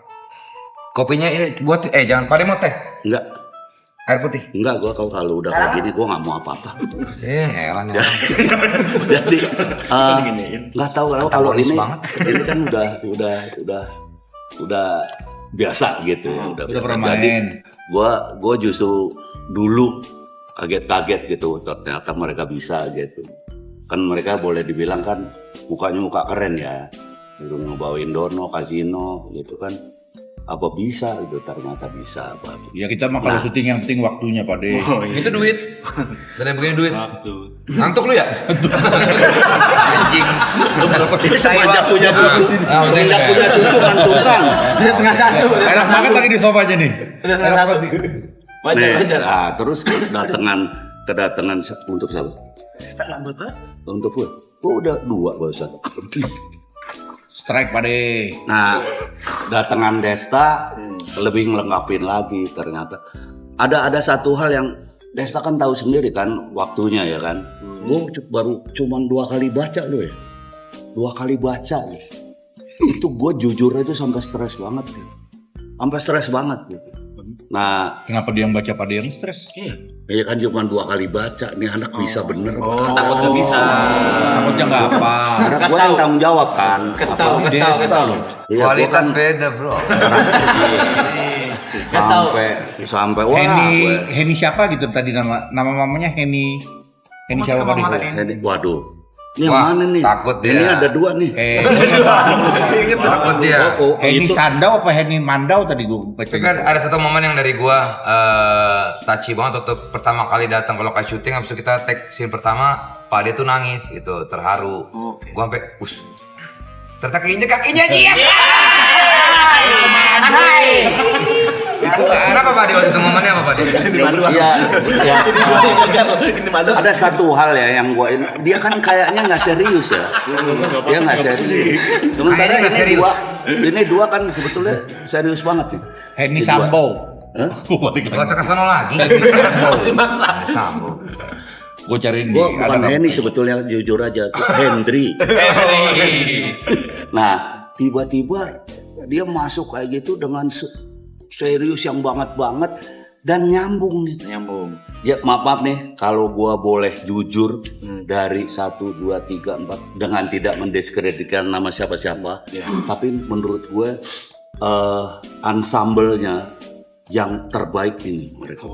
Kopinya ini buat jangan Pak mau teh. enggak. Air putih. Enggak, gua kalau udah kayak gini gua nggak mau apa-apa. Heran ya. Jadi nggak tahu kalau ini banget. Ini kan udah biasa gitu ya, udah pernah biasa. Jadi main. gua justru dulu kaget-kaget gitu ternyata mereka bisa gitu. Kan mereka boleh dibilang kan mukanya muka keren ya. Gitu, ngebawain Dono, Kasino gitu kan. Apa bisa itu ternyata bisa apa. Ya kita mah kalau syuting yang penting waktunya Pak De. Itu duit. Dan yang begini duit. Ngantuk lu ya? Anjing. Semenjak punya cucu, semenjak punya cucu ngantukan. Udah setengah satu. Enak banget lagi di sofanya nih. Udah setengah satu. Terus kedatangan untuk siapa? Lambat banget. Untuk gue. Gue udah 2 barusan. Strike Pak De. Nah, datangan Desta lebih ngelengkapin lagi ternyata. Ada satu hal yang Desta kan tahu sendiri kan waktunya ya kan. Gue baru cuman 2 kali baca loh ya. 2 kali baca gitu. Itu gue jujur aja sampai stres banget gitu. Sampai stres banget gitu. Nah, Kenapa dia yang baca Pak De yang stres? ya kan cuma 2 kali baca. Nih anak bisa bener apa kagak. Takut nggak bisa. Takutnya nggak apa. Karena gue yang tanggung jawab kan. Ketau. Iya, Kualitas gua kan beda bro. sampai wah Heni siapa gitu tadi nama mamanya Heni siapa Pak De? Heni, waduh. Ini Wah, yang mana nih? takut dia. Ini ada 2 nih. Takut dia. Heni Sandau apa Heni Mandau tadi gue baca. Tapi kan ada satu momen yang dari gua touchy banget waktu pertama kali datang ke lokasi syuting. Habis itu kita take scene pertama, Pak De tuh nangis gitu, terharu. Gua sampai ternyata keinjek kakinya Jiap. Kenapa Pak De waktu itu momennya apa Pak De? Iya. Ada satu hal ya yang gua dia kan kayaknya nggak serius ya. Dia nggak serius. Sementara Kayaknya nggak serius. ini dua kan sebetulnya serius banget nih. Heni Sambo. Gak usah kesana lagi. Masih maksa. Sambung. Gue cariin Gue bukan Henny sebetulnya, jujur aja, Hendry. Nah, tiba-tiba dia masuk kayak gitu dengan serius yang banget dan nyambung nih. Nyambung. Ya maaf nih, kalau gua boleh jujur dari 1, 2, 3, 4 dengan tidak mendiskreditkan nama siapa-siapa, tapi menurut gue ensemble-nya yang terbaik ini mereka.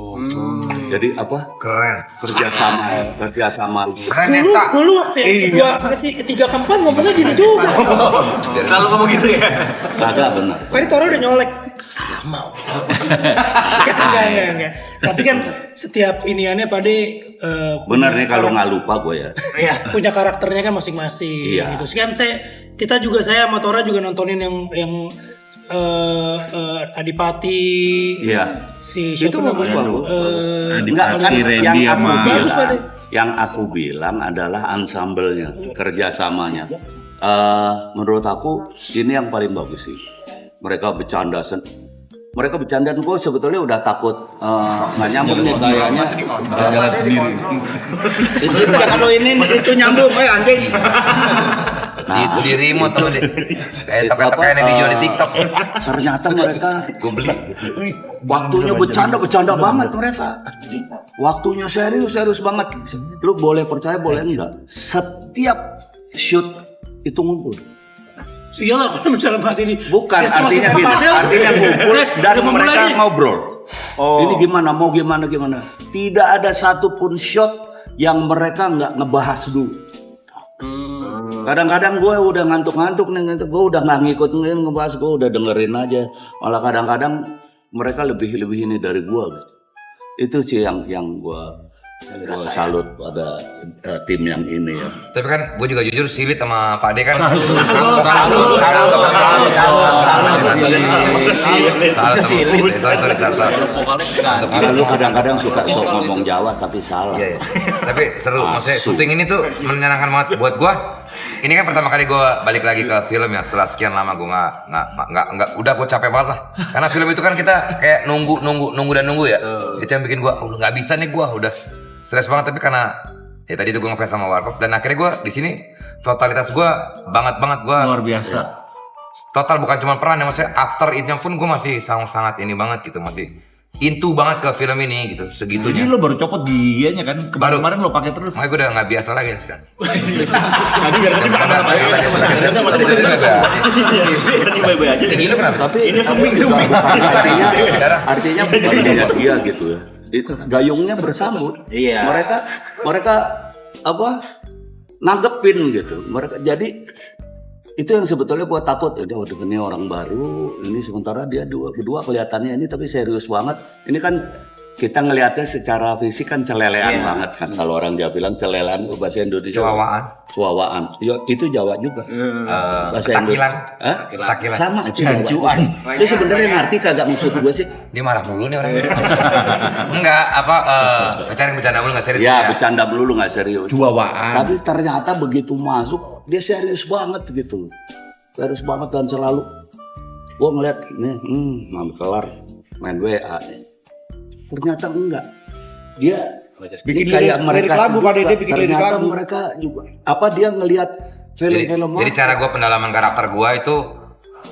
Jadi apa? Keren. Kerjasama. Keren Eta. Dulu gua kasih ketiga keempat ngomongnya gini juga. Selalu ngomong gitu ya. Kagak benar. Tadi Toro udah nyolek. Sama. Enggak. Tapi kan setiap iniannya Pade Benar nih kalau nggak lupa gue ya. punya karakternya kan masing-masing. Iya. Gitu. Kan kita juga saya sama Tora juga nontonin yang Adipati. Iya. Si Itu siapa namanya? bagus. Enggak kan Bagus, Pak. yang aku bilang adalah ensemble-nya, kerjasamanya. Menurut aku ini yang paling bagus sih. Mereka bercanda gue sebetulnya udah takut nggak nyambung nih kayaknya. Jalan sendiri. Itu kalau ini itu nyambung, anjing. Nah, di remote tuh kayak teka-teka yang dijual di TikTok. Ternyata mereka gue beli. Waktunya bercanda banget mereka. Waktunya serius banget. Lu boleh percaya boleh enggak. Setiap shoot itu ngumpul. Iyalah kalau misalnya bahas ini. Bukan, artinya gini. Artinya ngumpul dan mereka ngobrol. Ini gimana, mau gimana. Tidak ada satupun shot yang mereka nggak ngebahas dulu. Kadang-kadang gue udah ngantuk nih, gue udah nggak ngikutin ngebahas, gue udah dengerin aja. Malah kadang-kadang mereka lebih ini dari gue gitu. Itu sih yang gue salut pada tim yang ini ya. Tapi kan gue juga jujur silit sama Pak De kan. Salah. Lu kadang-kadang suka sok ngomong Jawa tapi salah. Iya. Tapi seru, maksudnya syuting ini tuh menyenangkan banget buat gue. Ini kan pertama kali gue balik lagi ke film ya setelah sekian lama gue nggak udah gue capek banget lah. Karena film itu kan kita kayak nunggu ya. Itu yang bikin gue nggak bisa nih, gue udah stres banget. Tapi karena ya tadi itu gue ngefans sama Warkop dan akhirnya gue di sini totalitas gue banget gue Luar biasa. Total bukan cuma peran ya, maksudnya after itu pun gue masih sangat ini banget gitu, masih into banget ke film ini gitu, segitunya. Jadi lo baru copot dianya kan? Kemarin lo pakai terus. Makanya gue udah nggak biasa lagi sekarang. Tadi biar tadi Tapi artinya bukan dia gitu ya. Itu gayungnya bersambut. Iya. Mereka apa? Nanggepin gitu. Mereka jadi itu yang sebetulnya gua takut ya, waduh ini orang baru, ini sementara dia berdua kelihatannya ini tapi serius banget. Ini kan kita ngelihatnya secara fisik kan celelean banget kan. Kalau orang Jawa bilang celelean bahasa Indonesia. Cuawaan. Ya, itu Jawa juga. Bahasa Indonesia. Takilan. Sama Jawa. Itu sebenarnya ngerti kagak maksud gue sih. Dia marah dulu nih orang. Enggak, bercanda dulu nggak serius. Ya, bercanda dulu nggak serius. Cuawaan. Tapi ternyata begitu masuk dia serius banget gitu. Serius banget dan selalu gua ngeliat nih, kelar main WA nih. Ternyata enggak. Dia bikin kayak mereka lagu Pak Dede, bikin lirik ternyata lagu. mereka juga apa dia ngelihat film-film Jadi cara gue pendalaman karakter gue itu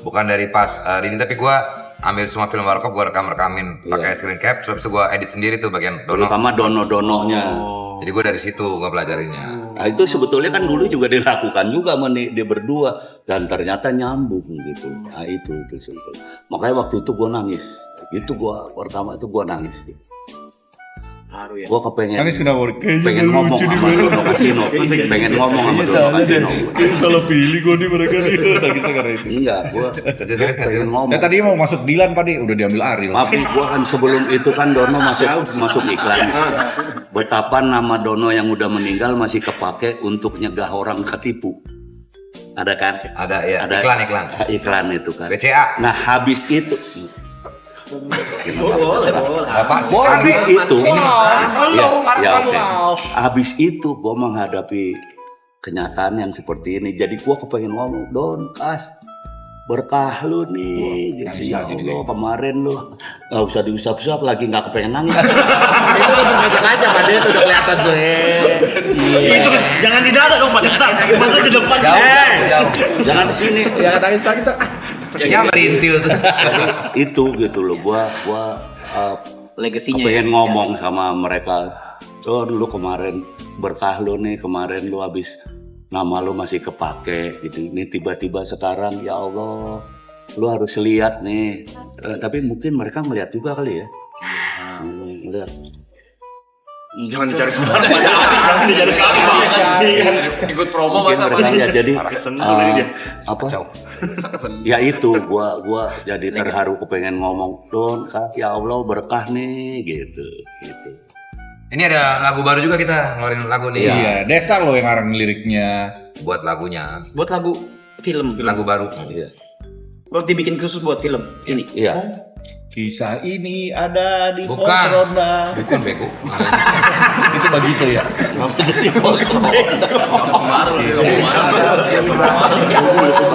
bukan dari pas ini, tapi gue ambil semua film Warkop, gue rekamin pakai screen cap, terus itu gue edit sendiri tuh bagian terutama dono-dononya. Jadi gue dari situ gue pelajarinya. Nah itu sebetulnya kan dulu juga dilakukan juga sama dia berdua dan ternyata nyambung gitu. Nah itu sebetulnya. Makanya waktu itu gue nangis. Itu pertama itu gue nangis. Haru ya. Gue kepengen Nangis kenapa? pengen ngomong sama Dono Kasino. Pengen ngomong sama Dono Kasino. Kayaknya salah pilih gue nih mereka nih. Nangisnya karena itu. Enggak, gue pengen ngomong. Tadi mau masuk Dilan Pak De, udah diambil Ariel. Tapi gue kan sebelum itu kan Dono masuk iklan. Betapa nama Dono yang udah meninggal masih kepake untuk nyegah orang ketipu. Ada kan? Ada ya, Ada iklan itu kan. BCA. Nah habis itu Apa sih? habis itu Ya, oke. Habis itu gue menghadapi kenyataan yang seperti ini. Jadi gue kepengen ngomong, Don, Kas, berkah lu nih gitu. Ya Allah, kemarin lu nggak usah diusap-usap lagi, nggak kepengen nangis. Itu udah berkaca-kaca Pak De, itu udah kelihatan tuh. Itu jangan di dada dong, Pak. Mata di depan. Jauh. Jangan di sini. Ya kata kita. Ya merintil tuh. Jadi itu gitu loh, gua Legasinya. pengen ngomong sama mereka. Tuh lu kemarin berkah lu nih, kemarin lu habis nama lu masih kepake gitu. Ini tiba-tiba sekarang ya Allah, lu harus lihat nih. Tapi mungkin mereka melihat juga kali ya. Lihat. Jangan dicari semangat. Jangan dicari semangat. Ikut promo Mungkin masa mereka ya jadi dia. apa? Ya itu gua jadi terharu kepengen ngomong, Don, ya Allah berkah nih gitu. Ini ada lagu baru juga kita ngeluarin lagu nih. Iya, Desa lo yang ngarang liriknya. Buat lagunya, Buat lagu film. lagu baru. Iya. Oh, dibikin khusus buat film ini. Iya. Kisah ini ada di Bukan. pos ronda. Bukan bego. Itu begitu ya.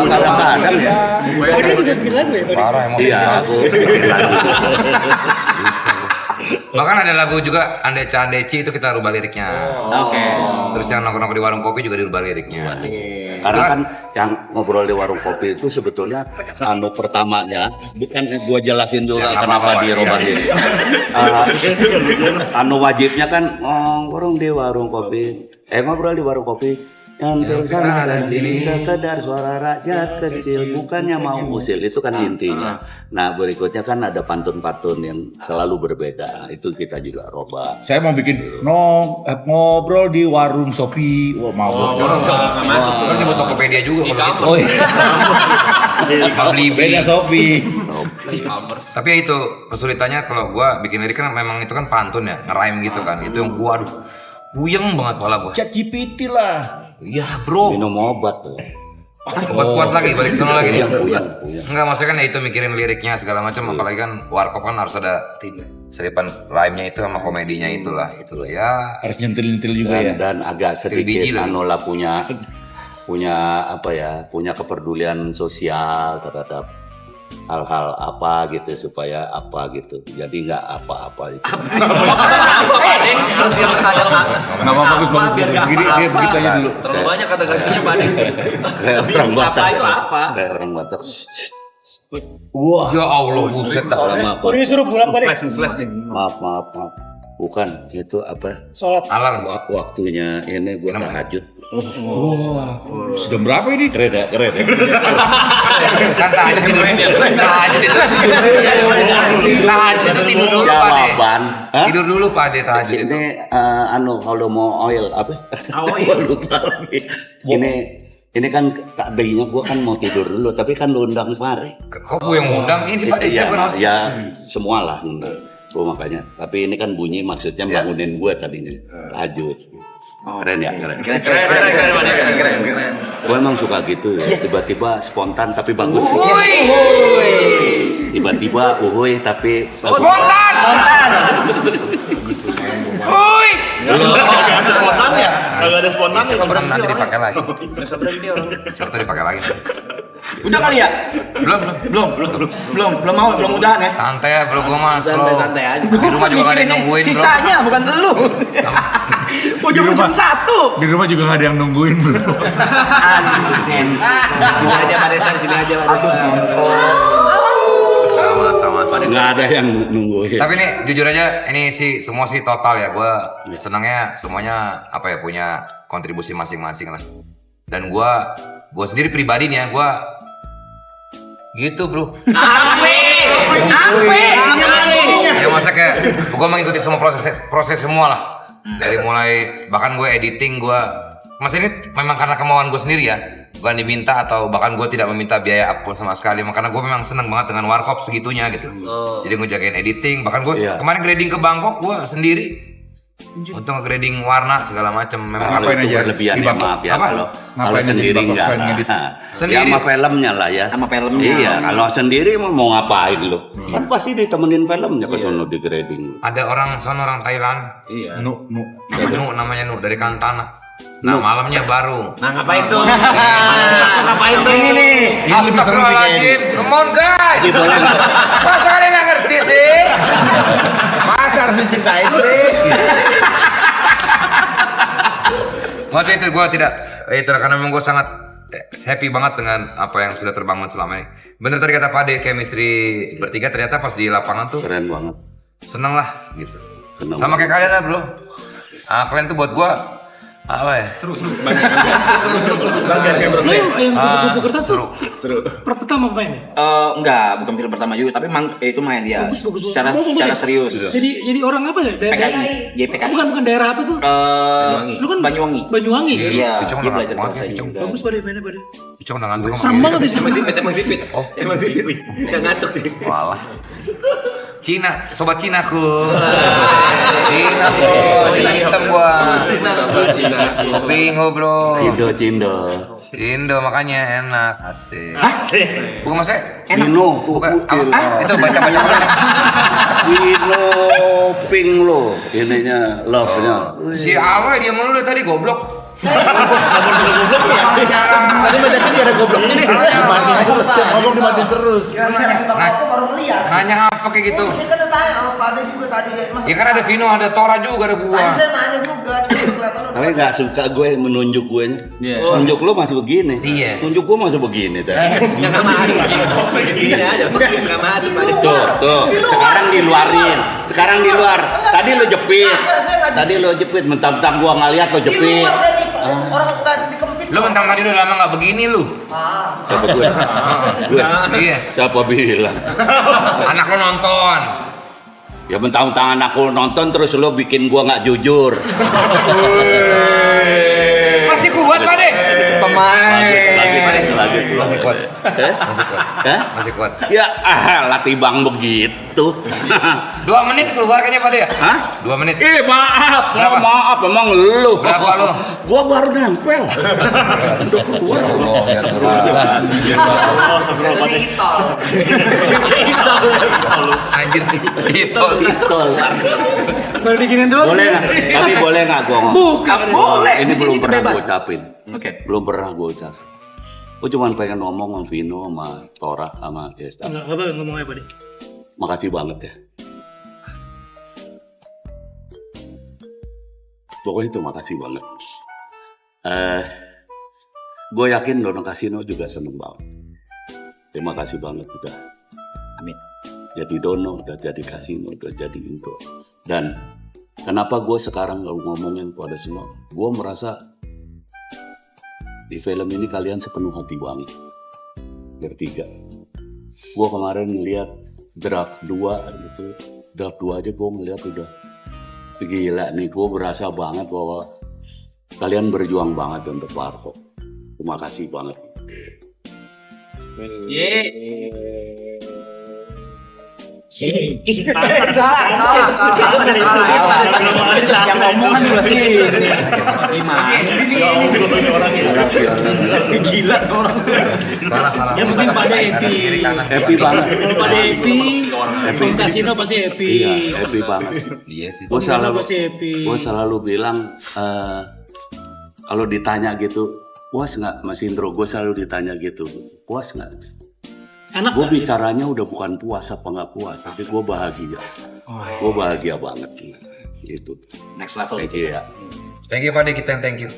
Kadang-kadang ya. Oh, dia juga bikin lagu ya? Pak? Parah emosi. Iya, aku bikin lagu. Bahkan ada lagu juga Andeca Andeci itu kita rubah liriknya. Oke. Terus yang nongkrong di warung kopi juga dirubah liriknya. Karena kan yang ngobrol di warung kopi itu sebetulnya pertamanya bukan gua jelasin juga Ya, kenapa apa-apa, dirubah iya. ini. Wajibnya kan ngobrol di warung kopi. Ngobrol di warung kopi yang tersana dan sini sekedar suara rakyat kecil, bukannya mau usil, itu kan intinya. Nah berikutnya kan ada pantun-pantun yang selalu berbeda, itu kita juga robah. Saya mau bikin ngobrol di warung Sopi. Wah, mau. Terus nyebut Tokopedia juga kalau gitu. Oh iya. Beda Sopi. Tapi ya itu kesulitannya kalau gua bikin lirik kan memang itu kan pantun ya, nge-rhyme gitu kan. Itu yang gua aduh puyeng banget kepala gua. ChatGPT lah. Iya, Bro. Minum obat tuh. Buat kuat lagi balik ke sana lagi nih. Puyeng. Enggak, maksudnya kan ya itu mikirin liriknya segala macam, apalagi kan warkop kan harus ada selipan rhyme-nya itu sama komedinya itulah ya. Harus nyentil-nyentil juga ya. Dan agak sedikit biji lagi. Anola punya apa ya, punya kepedulian sosial terhadap hal-hal apa gitu supaya apa gitu, jadi nggak apa-apa itu. Sosial kadang Nama bagus. Gini dia begitu aja dulu. terlalu banyak kata-katanya Pak De. Kayak orang Batak. Apa itu apa? Kayak orang Batak. Wah. Ya Allah, buset dah. Oh, dia suruh pulang Pak De. Maaf. Bukan, itu apa? Sholat. Alarm. Waktunya ini gua tahajud. Sudah berapa ini? Keren ya. Kan tahajud tidur. Tahajud itu tidur dulu Pak De. Jawaban. Hah? Tidur dulu Pak De tahajud itu. Ini kalau mau oil apa? Lupa lagi. Ini kan takdirnya gua kan mau tidur dulu, tapi kan lu undang Fare. Kok gue yang ngundang ini Pak De, saya bukan host. Ya, semualah ngundang. Makanya. Tapi ini kan bunyi maksudnya bangunin gua tadinya. Tahajud. Keren ya, keren. Gua emang suka gitu ya. Tiba-tiba spontan tapi bagus. Tiba-tiba uhuy tapi bagus. Spontan. Uy. Kalau ada spontan ya. Nanti dipakai lagi. Bisa berhenti orang. Nanti dipakai lagi. Udah kali ya? Belum mau, belum udahan ya? Santai bro, gue mah slow. Santai aja. Di rumah juga gak ada yang nungguin bro. Sisanya bukan lu. Ujung jam 1. Di rumah juga gak ada yang nungguin bro. Sini aja Pak Desa, sini aja Pak Desa. Sama. Nggak ada yang nungguin. Tapi nih jujur aja ini sih semua sih total ya. Gue senangnya semuanya apa ya punya kontribusi masing-masing lah. Dan gue sendiri pribadi nih ya gue gitu bro. Ampe. Ya masa kayak gue mengikuti semua proses semua lah. Dari mulai bahkan gue editing masa ini memang karena kemauan gue sendiri ya. Bukan diminta atau bahkan gue tidak meminta biaya apapun sama sekali. Karena gue memang seneng banget dengan warkop segitunya gitu. Jadi gue jagain editing. Bahkan gue kemarin grading ke Bangkok gue sendiri. Untuk nge-grading warna segala macam. Memang Kalau itu berlebihan ya maaf ya. Kalau sendiri enggak lah. Sendiri. Ya sama filmnya lah ya. Sama filmnya. Iya, kalau sendiri mau ngapain lo? Kan pasti ditemenin filmnya ke sono di grading. Ada orang Thailand. Iya. Nu. Nu namanya Nu dari Kantana. Nah malamnya baru. Nah, ngapain tuh? Ngapain tuh ini nih? Astagfirullahaladzim, come on guys. Masa kalian nggak ngerti sih? Masa harus dicintain sih? Masa itu gue tidak, itu karena memang gue sangat happy banget dengan apa yang sudah terbangun selama ini. Bener tadi kata Pak De, chemistry bertiga ternyata pas di lapangan tuh Keren banget. seneng lah gitu. Seneng Sama kayak kalian lah bro. Kalian tuh buat gue apa ya? Seru. Lo yang kupu-kupu kertas tuh pertama main. Enggak, bukan film pertama juga, tapi itu main dia Bagus. secara serius. Jadi orang apa ya? PKI, JPKI. Bukan daerah apa tuh? Lu kan Banyuwangi. Banyuwangi. Iya, Icong dia udah belajar ngantuk bahasa banget, Icong. juga. Bagus pada mainnya pada. Icong udah ngantuk. Serem banget sih. Emang sipit. Emang sipit. Udah ngantuk nih. Walah. Cina, sobat Cinaku. Cina bro, Cina hitam gua. Bingo bro. Cindo makanya enak. Asik. Bukan maksudnya Vino tuh bukan putih. itu baca Vino pink lo, ininya love-nya. si Alwa dia mulu dari tadi goblok. Tadi baca dia ada gobloknya nih. Ngomong dimatiin terus. Aku baru melihat. Nanya apa kayak gitu? Saya kan tanya sama Pak Ade juga tadi. Mas, Ya kan ada Vino, ada Tora juga, ada gua. tadi saya nanya juga, cuma kelihatan Tapi nggak suka gue menunjuk gue nya. Tunjuk lo masih begini. Iya. Tunjuk gue masih begini tadi. Jangan masuk. Gini aja. Enggak masuk. Tuh. Sekarang di luar. Tadi lo jepit. Mentang-mentang gua nggak lihat lo di jepit. luar saya orang tadi dikempit. Lu mentang tadi udah lama nggak begini lu. Siapa gue? Iya. Siapa bilang? Anak lu nonton. Ya mentang-mentang anakku nonton terus lo bikin gua nggak jujur. Masih kuat Pak De. Lagi. Masih kuat. Hah? Masih kuat. Ya latih bang begitu. 2 menit keluar kayaknya Pak De ya? Hah? 2 menit. Maaf. Berapa? Maaf emang lu. Berapa lu? Gua baru nempel. Allah ya Anjir itol. Baru bikinin dulu. Boleh nggak? Tapi boleh nggak gua ngomong? Bukan. Boleh. Ini di sini belum pernah bebas. gua ucapin. Oke. Belum pernah gua ucapin. Gua cuma pengen ngomong sama Vino, sama Tora, sama Desta. Enggak apa ngomong apa nih? Makasih banget ya. Pokoknya itu makasih banget. Gue yakin Dono Kasino juga seneng banget. Terima kasih banget udah. Amin. Jadi Dono, udah jadi Kasino, udah jadi Indro. Dan kenapa gue sekarang ngomongin pada semua? Gue merasa di film ini kalian sepenuh hati banget. Bertiga. Gue kemarin lihat draft 2 gitu. Draft 2 aja gue ngeliat udah gila nih, gue berasa banget bahwa kalian berjuang banget untuk Warkop. Terima kasih banget. Salah. Yang ngomong kan juga sih. Gimana? Gila orang. Salah. Yang penting pada happy. Happy banget. Kalau pada happy, Bung Kasino pasti happy. Iya, happy banget. Iya sih. Gue pasti happy. selalu bilang kalau ditanya gitu, puas nggak Mas Indro? Gue selalu ditanya gitu, puas nggak? Enak. Gue bicaranya udah bukan puas apa nggak puas, tapi gue bahagia. Gue bahagia banget. Gitu. Next level. Thank you ya. Thank you Pak De, kita yang thank you.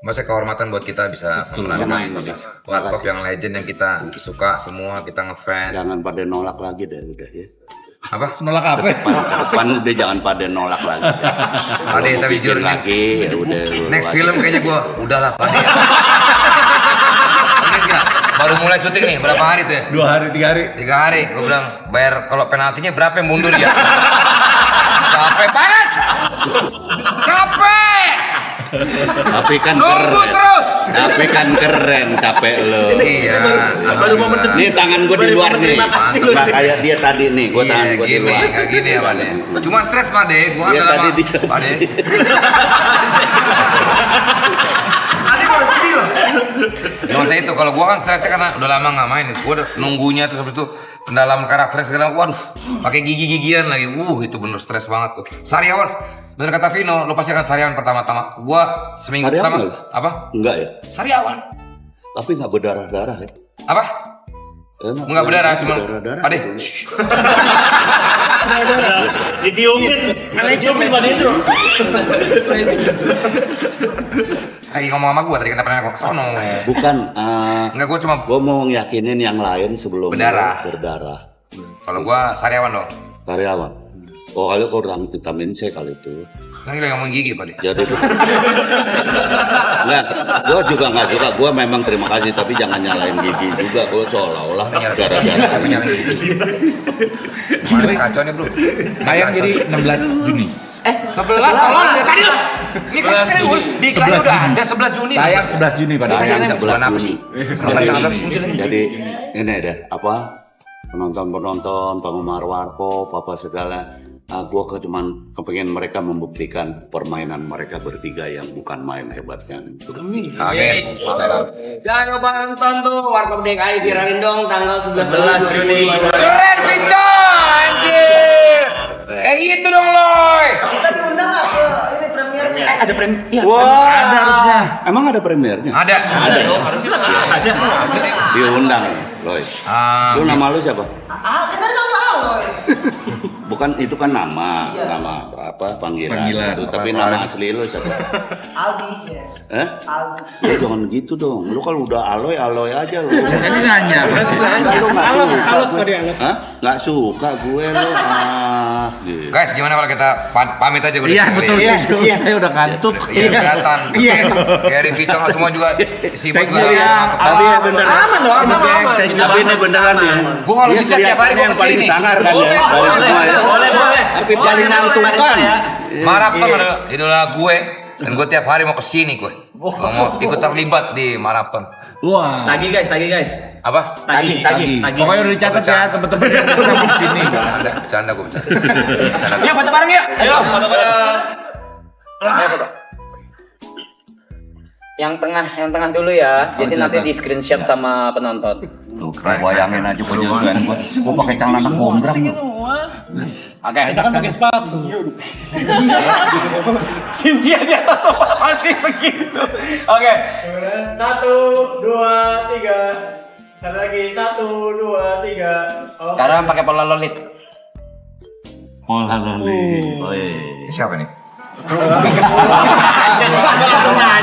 Masa kehormatan buat kita bisa memenangkan Warkop yang legend yang kita suka semua, kita ngefans. Jangan pada nolak lagi deh udah ya. Apa? Nolak apa? Depan udah jangan pada nolak lagi. Pak De, tapi jujur nih. lagi ya udah. Next film kayaknya gua udahlah Pak De. Ingat nggak? Baru mulai syuting nih, berapa hari tuh ya? 2 hari, 3 hari. 3 hari, gua bilang bayar kalau penaltinya berapa yang mundur ya? Capek banget. Capek. Tapi kan Nunggu keren. terus. Tapi kan keren capek lo. Iya. Baru momen Nih tangan gue di luar nih. Nggak kayak dia tadi nih, gue tangan gue di gini, luar. kayak gini ya Pak De. Cuma stres Pak De, gua Iya, udah tadi lama. di- Pak De. Tadi baru sedih loh. Ya maksudnya itu, kalau gua kan stresnya karena udah lama nggak main, gua udah nunggunya terus habis itu pendalam karakter segala, waduh, pakai gigi-gigian lagi, itu bener stres banget. Sariawan, Bener kata Vino, lu pasti akan sariawan pertama-tama. Gua seminggu Sariawan pertama nggak? apa? Enggak ya? Sariawan. Tapi nggak berdarah-darah ya? Apa? Enggak berdarah, cuma berdarah-darah. Pade. Ditiumin. Ditiumin Pak Indro. Lagi ngomong sama gua tadi kenapa nanya ke sono. Bukan, Enggak, gua cuma gua mau yakinin yang lain sebelum Berdarah. berdarah. kalau gua sariawan dong. Karyawan. Oh, kali kurang vitamin C kali itu. Kan dia ngomong gigi, Pade. Jadi enggak, gua juga nggak suka. Gua memang terima kasih, tapi jangan nyalain gigi juga. Gua seolah-olah gara-gara Nyalain gigi. Mana kacau nih, Bro. Tayang jadi 16 Juni. 11 tolong dari tadi loh. Ini kan di iklan udah ada 11 Juni. Tayang 11 Juni pada Tayang Bulan 11 apa Juni. sih? Kapan tanggal berapa sih? Jadi ini deh apa penonton penggemar warkop apa segala. Gua cuman kepengen mereka membuktikan permainan mereka bertiga yang bukan main hebat kan. Amin. Jangan lupa nonton tuh Warkop DKI, viralin dong tanggal 11 Juni. Keren Pico, anjir. Gitu dong, Loy. Kita diundang nggak ke ini premiernya? Ada premier. Wah, ada harusnya. Emang ada premiernya? Ada. Ada. Diundang, Loy. Lu nama lu siapa? Kita nggak tahu. Bukan itu kan nama apa panggilan. Itu. Tapi nama asli lu siapa? Aldi sih. Lu jangan gitu dong. Lu kalau udah aloy aja lu. Tadi nanya. Lu nggak suka. Alot tadi alot. Hah? Nggak suka gue lu. Gitu. Guys, gimana kalau kita pamit aja gue? Iya, betul. Iya, saya udah kantuk. Iya, kelihatan. Iya. Dari Victor semua juga sibuk juga. Tapi ya beneran. Aman dong, aman. Tapi ini beneran ya. Gue kalau bisa tiap hari gue yang paling kesini. sangar kan ya. Dari semua ya. Boleh. Tapi paling menguntungkan. Maraton adalah idola gue dan gue tiap hari mau kesini gue. Mau ikut terlibat di maraton. Wah. Tagih guys. Apa? Tagih. Pokoknya udah dicatat ya teman-teman yang gabung di sini. Bercanda gue bercanda. Yuk foto bareng yuk. Ayo foto bareng. Yang tengah dulu ya. Jadi nanti di screenshot sama penonton. Tuh, bayangin aja penyusuan gua pakai celana gondrong. Oke. Kita kan pakai sepatu. Cynthia di atas sofa masih segitu. Oke. 1, 2, 3. Sekali lagi 1, 2, 3. Sekarang pakai pola lolit. Siapa nih?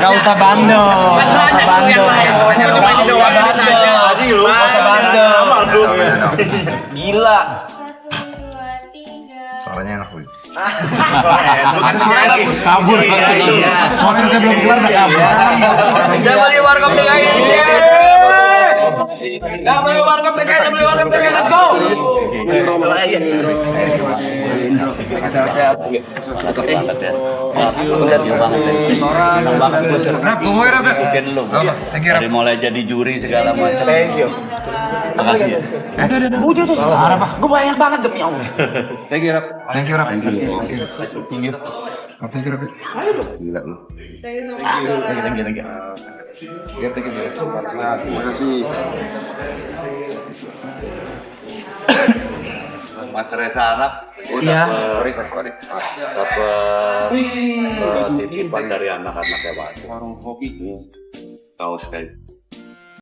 Gak usah bandel. Gila. Suaranya enak gue. Kabur. Soalnya kita belum kelar udah kabur. Jangan di Warkop DKI. Let's go. Sehat-sehat. Dari mulai jadi juri segala macam. Thank you. Makasih ya. Udah tuh. Gue banyak banget demi Allah. Thank you, Rap. Thank you. Gila lu. Materai sarap. Iya. Sorry. Dapat titipan dari anak-anak ya Pak. Warung kopi. Kaos kayak